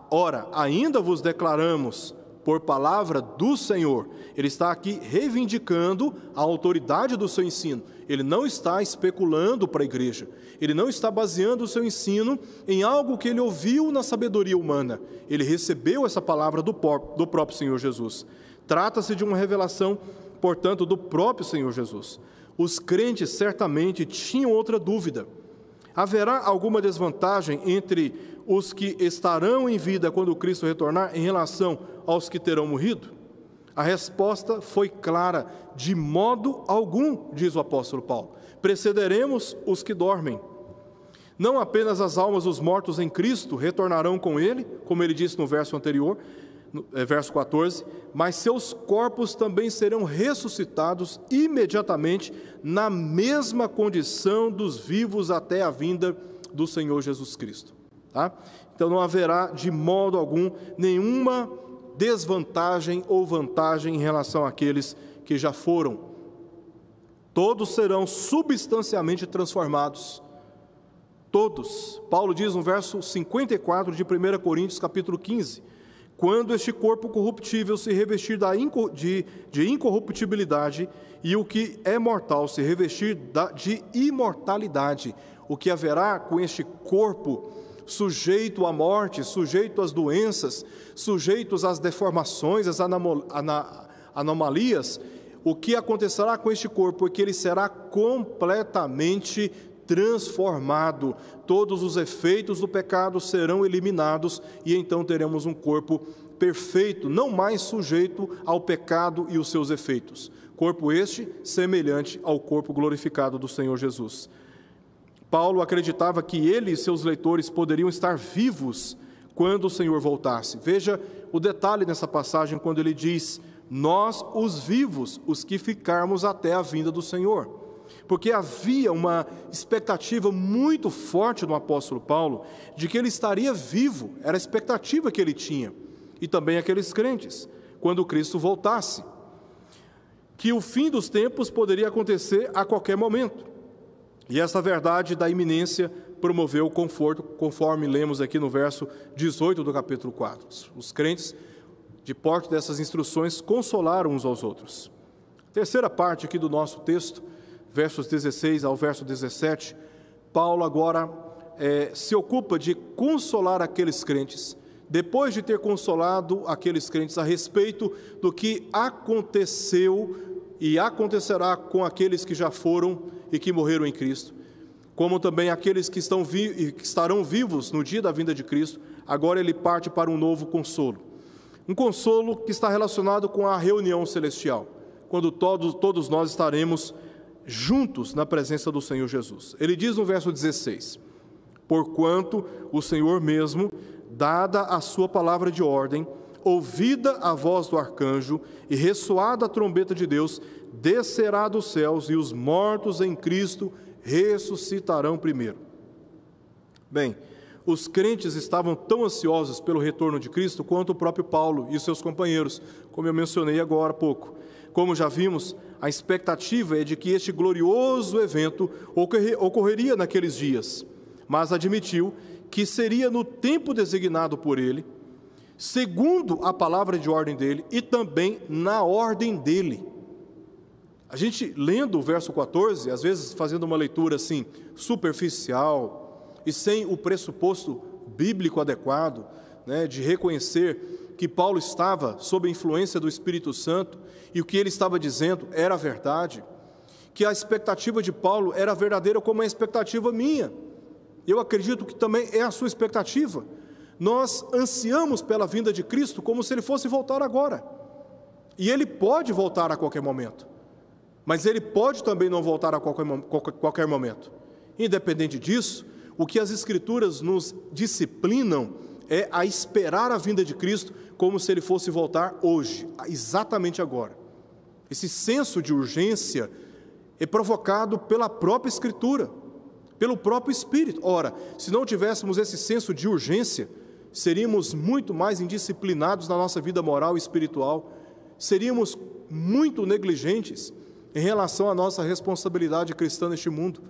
ora, ainda vos declaramos por palavra do Senhor. Ele está aqui reivindicando a autoridade do seu ensino. Ele não está especulando para a igreja, ele não está baseando o seu ensino em algo que ele ouviu na sabedoria humana. Ele recebeu essa palavra do próprio Senhor Jesus. Trata-se de uma revelação, portanto, do próprio Senhor Jesus. Os crentes certamente tinham outra dúvida: haverá alguma desvantagem entre os que estarão em vida quando Cristo retornar em relação aos que terão morrido? A resposta foi clara: de modo algum, diz o apóstolo Paulo. Precederemos os que dormem. Não apenas as almas dos mortos em Cristo retornarão com ele, como ele disse no verso anterior, verso 14, mas seus corpos também serão ressuscitados imediatamente na mesma condição dos vivos até a vinda do Senhor Jesus Cristo. Tá? Então não haverá de modo algum nenhuma desvantagem ou vantagem em relação àqueles que já foram. Todos serão substancialmente transformados. Todos. Paulo diz no verso 54 de 1 Coríntios capítulo 15: quando este corpo corruptível se revestir de incorruptibilidade e o que é mortal se revestir de imortalidade. O que haverá com este corpo sujeito à morte, sujeito às doenças, sujeitos às deformações, às anomalias? O que acontecerá com este corpo é que ele será completamente transformado. Todos os efeitos do pecado serão eliminados e então teremos um corpo perfeito, não mais sujeito ao pecado e os seus efeitos. Corpo este semelhante ao corpo glorificado do Senhor Jesus. Paulo acreditava que ele e seus leitores poderiam estar vivos quando o Senhor voltasse. Veja o detalhe nessa passagem quando ele diz: nós, os vivos, os que ficarmos até a vinda do Senhor. Porque havia uma expectativa muito forte no apóstolo Paulo de que ele estaria vivo, era a expectativa que ele tinha, e também aqueles crentes, quando Cristo voltasse, que o fim dos tempos poderia acontecer a qualquer momento. E essa verdade da iminência promoveu o conforto, conforme lemos aqui no verso 18 do capítulo 4. Os crentes, de porte dessas instruções, consolaram uns aos outros. Terceira parte aqui do nosso texto, versos 16 ao verso 17, Paulo agora se ocupa de consolar aqueles crentes, depois de ter consolado aqueles crentes a respeito do que aconteceu e acontecerá com aqueles que já foram e que morreram em Cristo, como também aqueles que estarão vivos no dia da vinda de Cristo, agora ele parte para um novo consolo. Um consolo que está relacionado com a reunião celestial, quando todos nós estaremos juntos na presença do Senhor Jesus. Ele diz no verso 16: porquanto o Senhor mesmo, dada a sua palavra de ordem, ouvida a voz do arcanjo e ressoada a trombeta de Deus, descerá dos céus e os mortos em Cristo ressuscitarão primeiro. Bem, os crentes estavam tão ansiosos pelo retorno de Cristo quanto o próprio Paulo e seus companheiros, como eu mencionei agora há pouco. Como já vimos, a expectativa é de que este glorioso evento ocorreria naqueles dias, mas admitiu que seria no tempo designado por ele, segundo a palavra de ordem dele e também na ordem dele. A gente lendo o verso 14, às vezes fazendo uma leitura assim superficial e sem o pressuposto bíblico adequado, né, de reconhecer que Paulo estava sob a influência do Espírito Santo e o que ele estava dizendo era verdade, que a expectativa de Paulo era verdadeira como a expectativa minha. Eu acredito que também é a sua expectativa. Nós ansiamos pela vinda de Cristo como se ele fosse voltar agora. E ele pode voltar a qualquer momento, mas ele pode também não voltar a qualquer momento. Independente disso, o que as Escrituras nos disciplinam é a esperar a vinda de Cristo como se ele fosse voltar hoje, exatamente agora. Esse senso de urgência é provocado pela própria Escritura, pelo próprio Espírito. Ora, se não tivéssemos esse senso de urgência, seríamos muito mais indisciplinados na nossa vida moral e espiritual, seríamos muito negligentes em relação à nossa responsabilidade cristã neste mundo.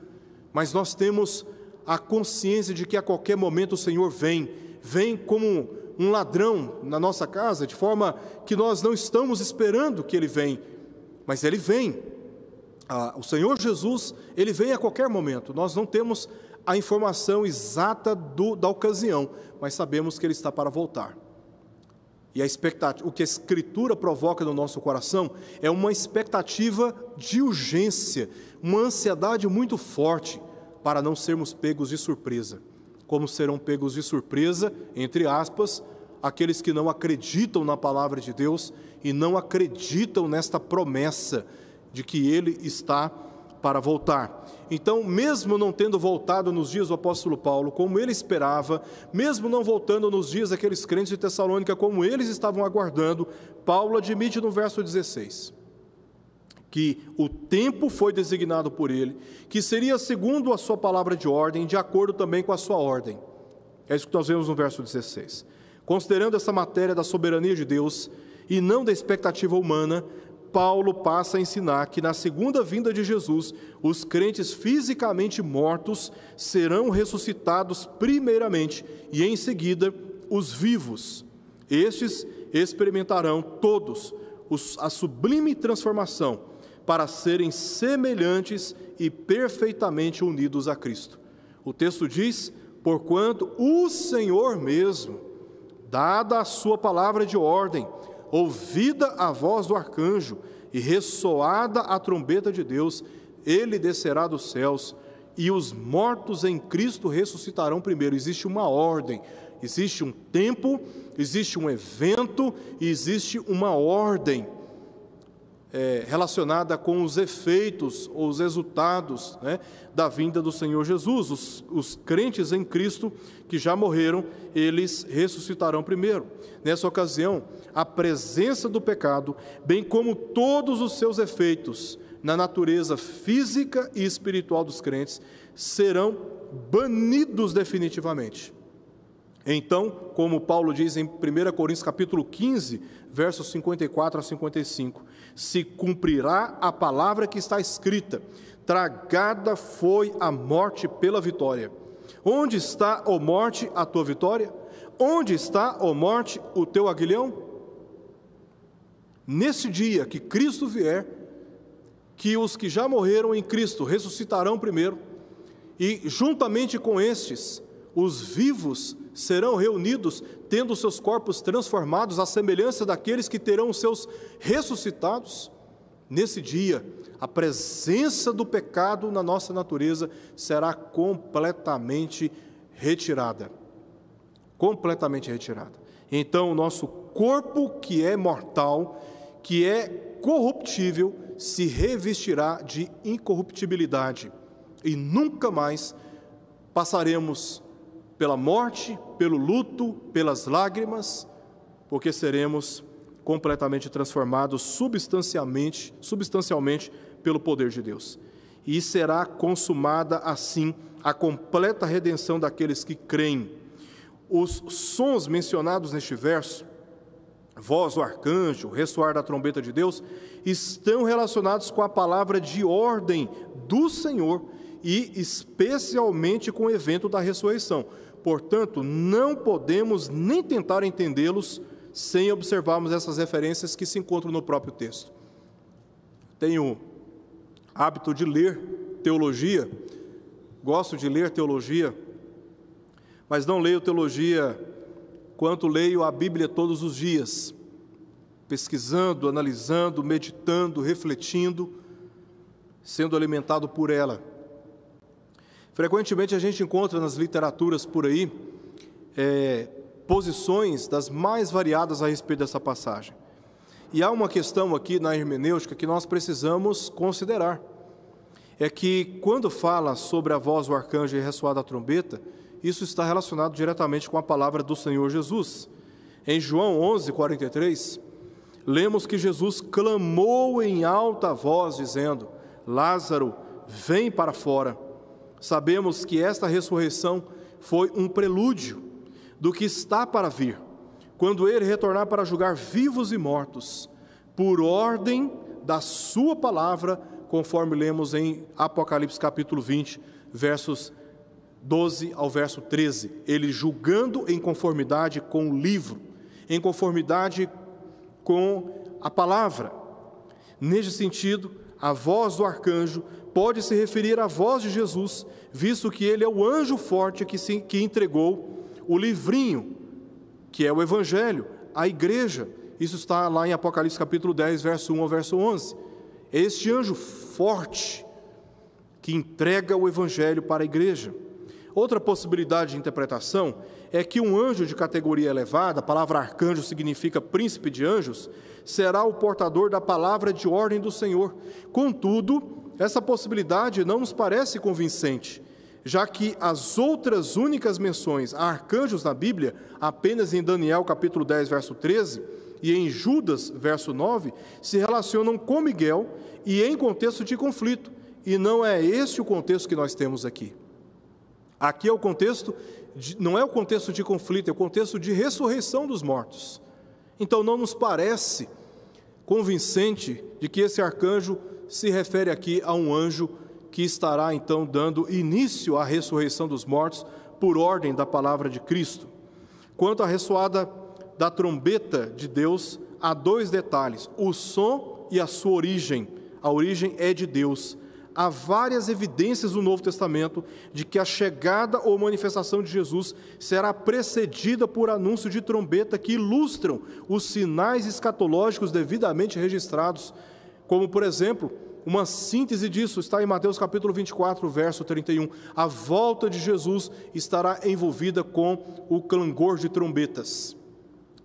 Mas nós temos a consciência de que a qualquer momento o Senhor vem como um ladrão na nossa casa, de forma que nós não estamos esperando que Ele venha, mas Ele vem. O Senhor Jesus, Ele vem a qualquer momento. Nós não temos a informação exata da ocasião, mas sabemos que Ele está para voltar. E a expectativa, o que a Escritura provoca no nosso coração é uma expectativa de urgência, uma ansiedade muito forte para não sermos pegos de surpresa. Como serão pegos de surpresa, entre aspas, aqueles que não acreditam na palavra de Deus e não acreditam nesta promessa de que Ele está para voltar. Então, mesmo não tendo voltado nos dias do apóstolo Paulo, como ele esperava, mesmo não voltando nos dias daqueles crentes de Tessalônica, como eles estavam aguardando, Paulo admite no verso 16, que o tempo foi designado por ele, que seria segundo a sua palavra de ordem, de acordo também com a sua ordem. É isso que nós vemos no verso 16. Considerando essa matéria da soberania de Deus e não da expectativa humana, Paulo passa a ensinar que na segunda vinda de Jesus, os crentes fisicamente mortos serão ressuscitados primeiramente e em seguida os vivos. Estes experimentarão todos a sublime transformação para serem semelhantes e perfeitamente unidos a Cristo. O texto diz: porquanto o Senhor mesmo, dada a sua palavra de ordem, ouvida a voz do arcanjo e ressoada a trombeta de Deus, ele descerá dos céus e os mortos em Cristo ressuscitarão primeiro. Existe uma ordem, existe um tempo, existe um evento e existe uma ordem relacionada com os efeitos ou os resultados, né, da vinda do Senhor Jesus. Os crentes em Cristo que já morreram, eles ressuscitarão primeiro. Nessa ocasião, a presença do pecado, bem como todos os seus efeitos na natureza física e espiritual dos crentes, serão banidos definitivamente. Então, como Paulo diz em 1 Coríntios capítulo 15, versos 54 a 55, se cumprirá a palavra que está escrita: tragada foi a morte pela vitória. Onde está, ó morte, a tua vitória? Onde está, ó morte, o teu aguilhão? Nesse dia que Cristo vier, que os que já morreram em Cristo ressuscitarão primeiro, e juntamente com estes, os vivos serão reunidos, tendo seus corpos transformados à semelhança daqueles que terão os seus ressuscitados. Nesse dia, a presença do pecado na nossa natureza será completamente retirada. Completamente retirada. Então, o nosso corpo, que é mortal, que é corruptível, se revestirá de incorruptibilidade. E nunca mais passaremos pela morte, pelo luto, pelas lágrimas, porque seremos completamente transformados substancialmente pelo poder de Deus. E será consumada assim a completa redenção daqueles que creem. Os sons mencionados neste verso, voz do arcanjo, ressoar da trombeta de Deus, estão relacionados com a palavra de ordem do Senhor e especialmente com o evento da ressurreição. Portanto, não podemos nem tentar entendê-los sem observarmos essas referências que se encontram no próprio texto. Tenho hábito de ler teologia, gosto de ler teologia, mas não leio teologia quanto leio a Bíblia todos os dias, pesquisando, analisando, meditando, refletindo, sendo alimentado por ela. Frequentemente a gente encontra nas literaturas por aí posições das mais variadas a respeito dessa passagem. E há uma questão aqui na hermenêutica que nós precisamos considerar. É que quando fala sobre a voz do arcanjo e ressoar da trombeta, isso está relacionado diretamente com a palavra do Senhor Jesus. Em João 11:43, lemos que Jesus clamou em alta voz, dizendo: Lázaro, vem para fora. Sabemos que esta ressurreição foi um prelúdio do que está para vir, quando ele retornar para julgar vivos e mortos, por ordem da sua palavra, conforme lemos em Apocalipse capítulo 20, versos 12 ao verso 13, ele julgando em conformidade com o livro, em conformidade com a palavra. Neste sentido, a voz do arcanjo pode se referir à voz de Jesus, visto que ele é o anjo forte que entregou o livrinho, que é o Evangelho, à igreja. Isso está lá em Apocalipse capítulo 10, verso 1 ao verso 11. É este anjo forte que entrega o Evangelho para a igreja. Outra possibilidade de interpretação é que um anjo de categoria elevada, a palavra arcanjo significa príncipe de anjos, será o portador da palavra de ordem do Senhor. Contudo, essa possibilidade não nos parece convincente, já que as outras únicas menções a arcanjos na Bíblia, apenas em Daniel capítulo 10, verso 13, e em Judas, verso 9, se relacionam com Miguel e em contexto de conflito, e não é esse o contexto que nós temos aqui. Aqui é o contexto, não é o contexto de conflito, é o contexto de ressurreição dos mortos. Então não nos parece convincente de que esse arcanjo se refere aqui a um anjo que estará então dando início à ressurreição dos mortos por ordem da palavra de Cristo. Quanto à ressoada da trombeta de Deus, há dois detalhes: o som e a sua origem. A origem é de Deus. Há várias evidências no Novo Testamento de que a chegada ou manifestação de Jesus será precedida por anúncio de trombeta que ilustram os sinais escatológicos devidamente registrados, como, por exemplo, uma síntese disso está em Mateus capítulo 24, verso 31. A volta de Jesus estará envolvida com o clangor de trombetas.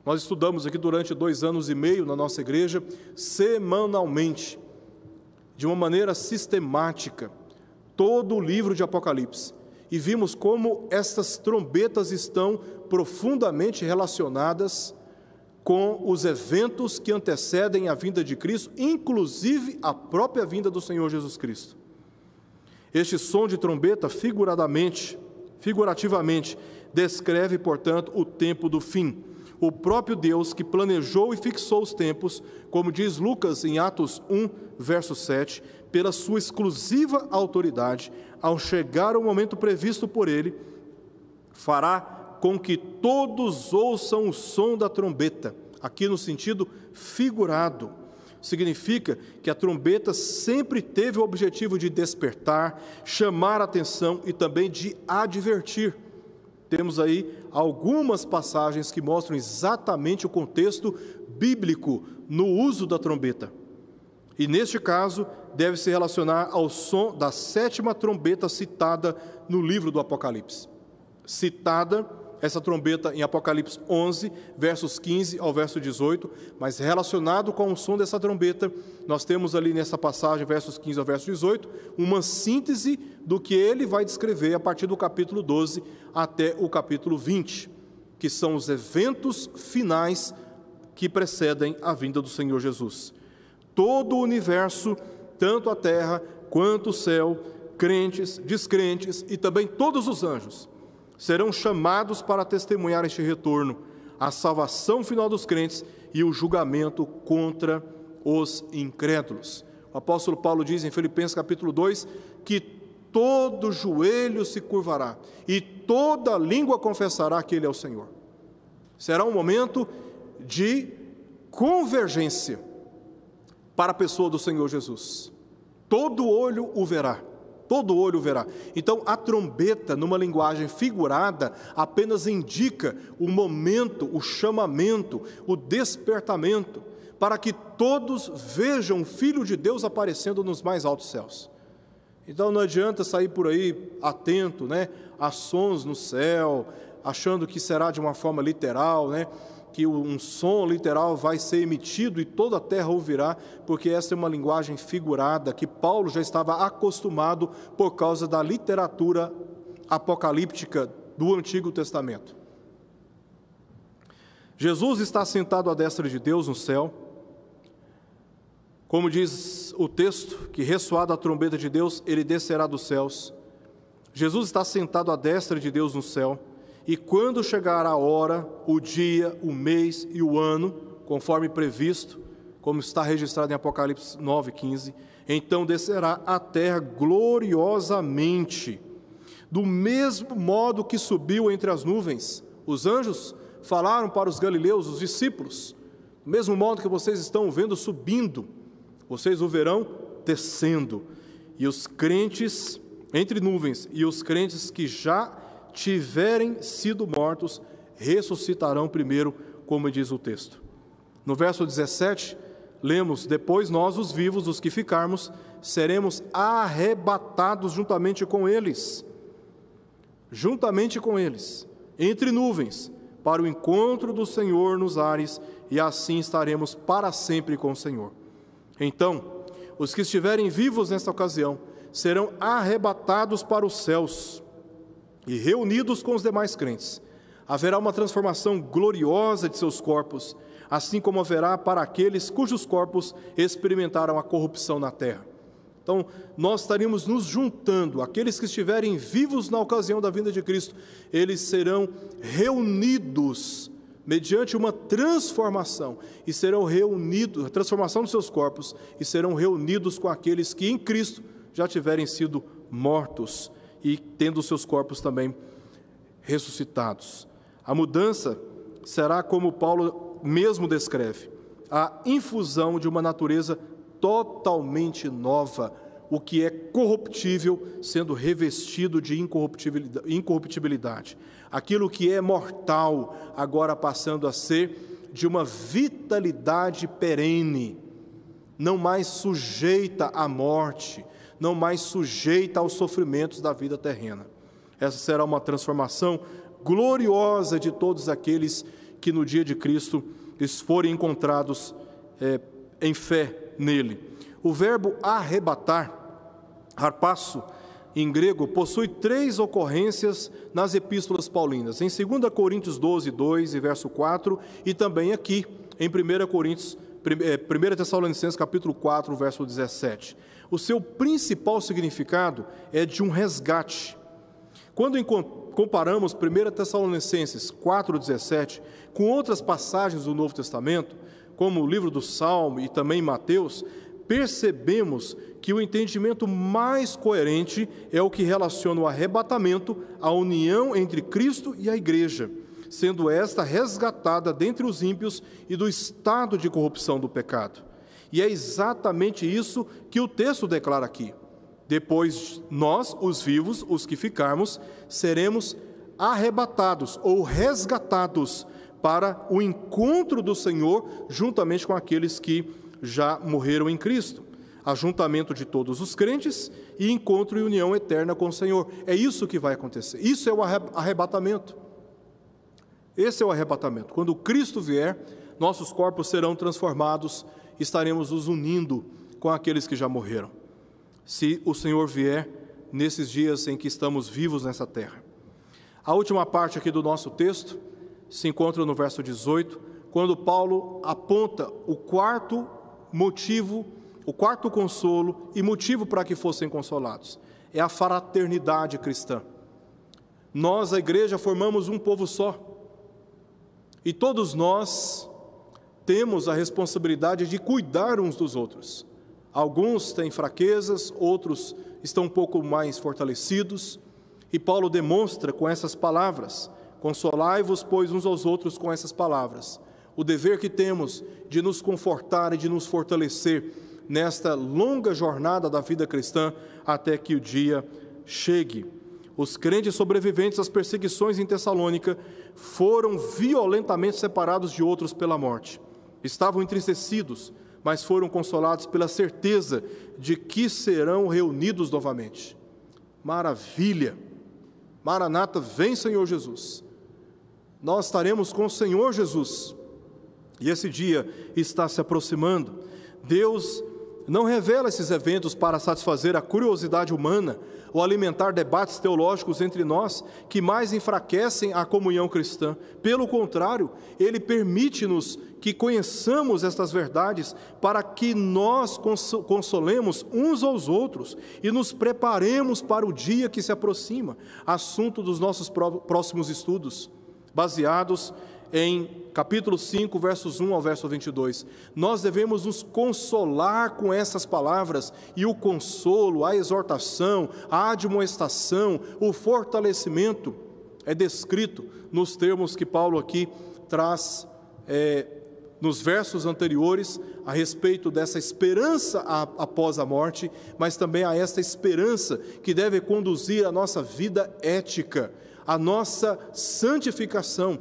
Nós estudamos aqui durante 2 anos e meio na nossa igreja, semanalmente, de uma maneira sistemática, todo o livro de Apocalipse, e vimos como essas trombetas estão profundamente relacionadas com os eventos que antecedem a vinda de Cristo, inclusive a própria vinda do Senhor Jesus Cristo. Este som de trombeta, figurativamente, descreve, portanto, o tempo do fim. O próprio Deus que planejou e fixou os tempos, como diz Lucas em Atos 1, verso 7, pela sua exclusiva autoridade, ao chegar o momento previsto por ele, fará com que todos ouçam o som da trombeta. Aqui no sentido figurado. Significa que a trombeta sempre teve o objetivo de despertar, chamar a atenção e também de advertir. temos aí algumas passagens que mostram exatamente o contexto bíblico no uso da trombeta. E neste caso, deve se relacionar ao som da 7ª trombeta citada no livro do Apocalipse. Citada essa trombeta em Apocalipse 11, versos 15 ao verso 18, mas relacionado com o som dessa trombeta, nós temos ali nessa passagem, versos 15 ao verso 18, uma síntese do que ele vai descrever a partir do capítulo 12 até o capítulo 20, que são os eventos finais que precedem a vinda do Senhor Jesus. Todo o universo, tanto a terra quanto o céu, crentes, descrentes e também todos os anjos, serão chamados para testemunhar este retorno, a salvação final dos crentes e o julgamento contra os incrédulos. O apóstolo Paulo diz em Filipenses capítulo 2, que todo joelho se curvará e toda língua confessará que Ele é o Senhor. Será um momento de convergência para a pessoa do Senhor Jesus. Todo olho o verá. Todo olho verá. Então, a trombeta, numa linguagem figurada, apenas indica o momento, o chamamento, o despertamento, para que todos vejam o Filho de Deus aparecendo nos mais altos céus. Então, não adianta sair por aí atento, a sons no céu, achando que será de uma forma literal, que um som literal vai ser emitido e toda a terra ouvirá, porque essa é uma linguagem figurada que Paulo já estava acostumado por causa da literatura apocalíptica do Antigo Testamento. Jesus está sentado à destra de Deus no céu, como diz o texto, que ressoada a trombeta de Deus, ele descerá dos céus. Jesus está sentado à destra de Deus no céu, e quando chegar a hora, o dia, o mês e o ano, conforme previsto, como está registrado em Apocalipse 9:15, então descerá à terra gloriosamente, do mesmo modo que subiu entre as nuvens. Os anjos falaram para os galileus, os discípulos, do mesmo modo que vocês estão vendo subindo, vocês o verão descendo. E os crentes, entre nuvens, e os crentes que já tiverem sido mortos, ressuscitarão primeiro, como diz o texto. No verso 17, lemos: depois nós, os vivos, os que ficarmos, seremos arrebatados juntamente com eles, entre nuvens, para o encontro do Senhor nos ares, e assim estaremos para sempre com o Senhor. Então, os que estiverem vivos nesta ocasião, serão arrebatados para os céus, e reunidos com os demais crentes. Haverá uma transformação gloriosa de seus corpos, assim como haverá para aqueles cujos corpos experimentaram a corrupção na terra. Então, nós estaríamos nos juntando, aqueles que estiverem vivos na ocasião da vinda de Cristo, eles serão reunidos mediante uma transformação, e serão reunidos, a transformação dos seus corpos, e serão reunidos com aqueles que em Cristo já tiverem sido mortos, e tendo seus corpos também ressuscitados. A mudança será, como Paulo mesmo descreve, a infusão de uma natureza totalmente nova, o que é corruptível sendo revestido de incorruptibilidade. Aquilo que é mortal, agora passando a ser de uma vitalidade perene, não mais sujeita à morte, não mais sujeita aos sofrimentos da vida terrena. Essa será uma transformação gloriosa de todos aqueles que no dia de Cristo forem encontrados em fé nele. O verbo arrebatar, harpasso, em grego, possui 3 ocorrências nas epístolas paulinas, em 2 Coríntios 12, 2 e verso 4, e também aqui em 1 Tessalonicenses capítulo 4, verso 17. O seu principal significado é de um resgate. Quando comparamos 1 Tessalonicenses 4,17 com outras passagens do Novo Testamento, como o livro do Salmo e também Mateus, percebemos que o entendimento mais coerente é o que relaciona o arrebatamento à união entre Cristo e a igreja, sendo esta resgatada dentre os ímpios e do estado de corrupção do pecado. E é exatamente isso que o texto declara aqui. Depois nós, os vivos, os que ficarmos, seremos arrebatados ou resgatados para o encontro do Senhor, juntamente com aqueles que já morreram em Cristo. Ajuntamento de todos os crentes e encontro e união eterna com o Senhor. É isso que vai acontecer. Isso é o arrebatamento. Esse é o arrebatamento. Quando Cristo vier, nossos corpos serão transformados, estaremos nos unindo com aqueles que já morreram. Se o Senhor vier nesses dias em que estamos vivos nessa terra. A última parte aqui do nosso texto se encontra no verso 18, quando Paulo aponta o quarto motivo, o quarto consolo e motivo para que fossem consolados. É a fraternidade cristã. Nós, a igreja, formamos um povo só. E todos nós temos a responsabilidade de cuidar uns dos outros. Alguns têm fraquezas, outros estão um pouco mais fortalecidos. E Paulo demonstra com essas palavras: consolai-vos, pois, uns aos outros com essas palavras. O dever que temos de nos confortar e de nos fortalecer nesta longa jornada da vida cristã até que o dia chegue. Os crentes sobreviventes às perseguições em Tessalônica foram violentamente separados de outros pela morte. Estavam entristecidos, mas foram consolados pela certeza de que serão reunidos novamente. Maravilha! Maranata, vem Senhor Jesus. Nós estaremos com o Senhor Jesus. E esse dia está se aproximando. Deus não revela esses eventos para satisfazer a curiosidade humana ou alimentar debates teológicos entre nós que mais enfraquecem a comunhão cristã. Pelo contrário, Ele permite-nos que conheçamos estas verdades para que nós consolemos uns aos outros e nos preparemos para o dia que se aproxima, assunto dos nossos próximos estudos, baseados em capítulo 5, versos 1 ao verso 22. Nós devemos nos consolar com essas palavras, e o consolo, a exortação, a admoestação, o fortalecimento é descrito nos termos que Paulo aqui traz nos versos anteriores, a respeito dessa esperança após a morte, mas também a esta esperança que deve conduzir a nossa vida ética, a nossa santificação,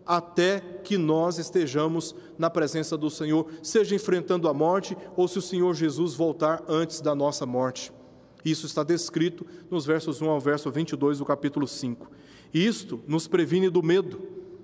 até que nós estejamos na presença do Senhor, seja enfrentando a morte, ou se o Senhor Jesus voltar antes da nossa morte. Isso está descrito nos versos 1 ao verso 22 do capítulo 5. Isto nos previne do medo,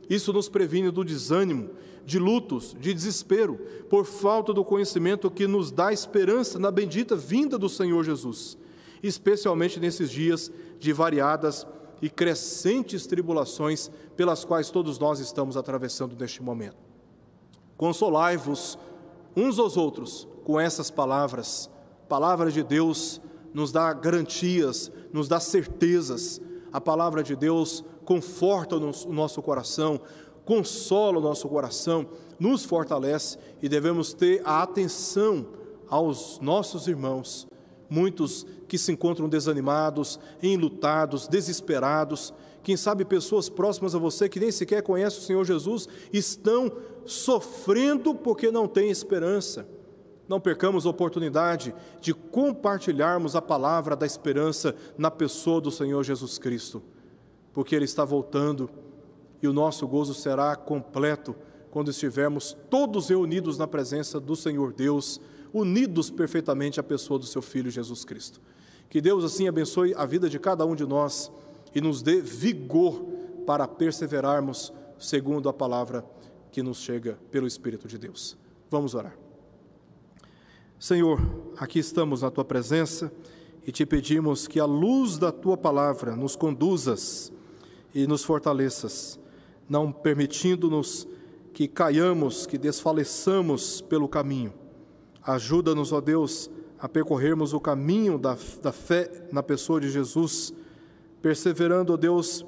isso nos previne do desânimo, de lutos, de desespero, por falta do conhecimento que nos dá esperança na bendita vinda do Senhor Jesus, especialmente nesses dias de variadas e crescentes tribulações pelas quais todos nós estamos atravessando neste momento. Consolai-vos uns aos outros com essas palavras. A palavra de Deus nos dá garantias, nos dá certezas. A palavra de Deus conforta o nosso coração, consola o nosso coração, nos fortalece, e devemos ter a atenção aos nossos irmãos, muitos que se encontram desanimados, enlutados, desesperados. Quem sabe pessoas próximas a você que nem sequer conhecem o Senhor Jesus estão sofrendo porque não têm esperança. Não percamos a oportunidade de compartilharmos a palavra da esperança na pessoa do Senhor Jesus Cristo, porque Ele está voltando e o nosso gozo será completo quando estivermos todos reunidos na presença do Senhor Deus, unidos perfeitamente à pessoa do seu Filho Jesus Cristo. Que Deus assim abençoe a vida de cada um de nós e nos dê vigor para perseverarmos segundo a palavra que nos chega pelo Espírito de Deus. Vamos orar. Senhor, aqui estamos na Tua presença e Te pedimos que a luz da Tua palavra nos conduzas e nos fortaleças, não permitindo-nos que caiamos, que desfaleçamos pelo caminho. Ajuda-nos, ó Deus, a percorrermos o caminho da fé na pessoa de Jesus, perseverando, ó Deus,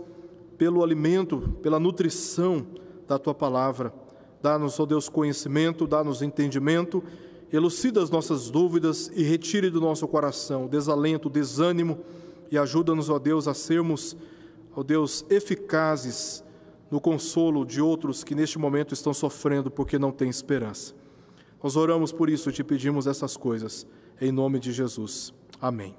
pelo alimento, pela nutrição da Tua palavra. Dá-nos, ó Deus, conhecimento, dá-nos entendimento, elucida as nossas dúvidas e retire do nosso coração desalento, desânimo, e ajuda-nos, ó Deus, a sermos, ó Deus, eficazes no consolo de outros que neste momento estão sofrendo porque não têm esperança. Nós oramos por isso e Te pedimos essas coisas, em nome de Jesus. Amém.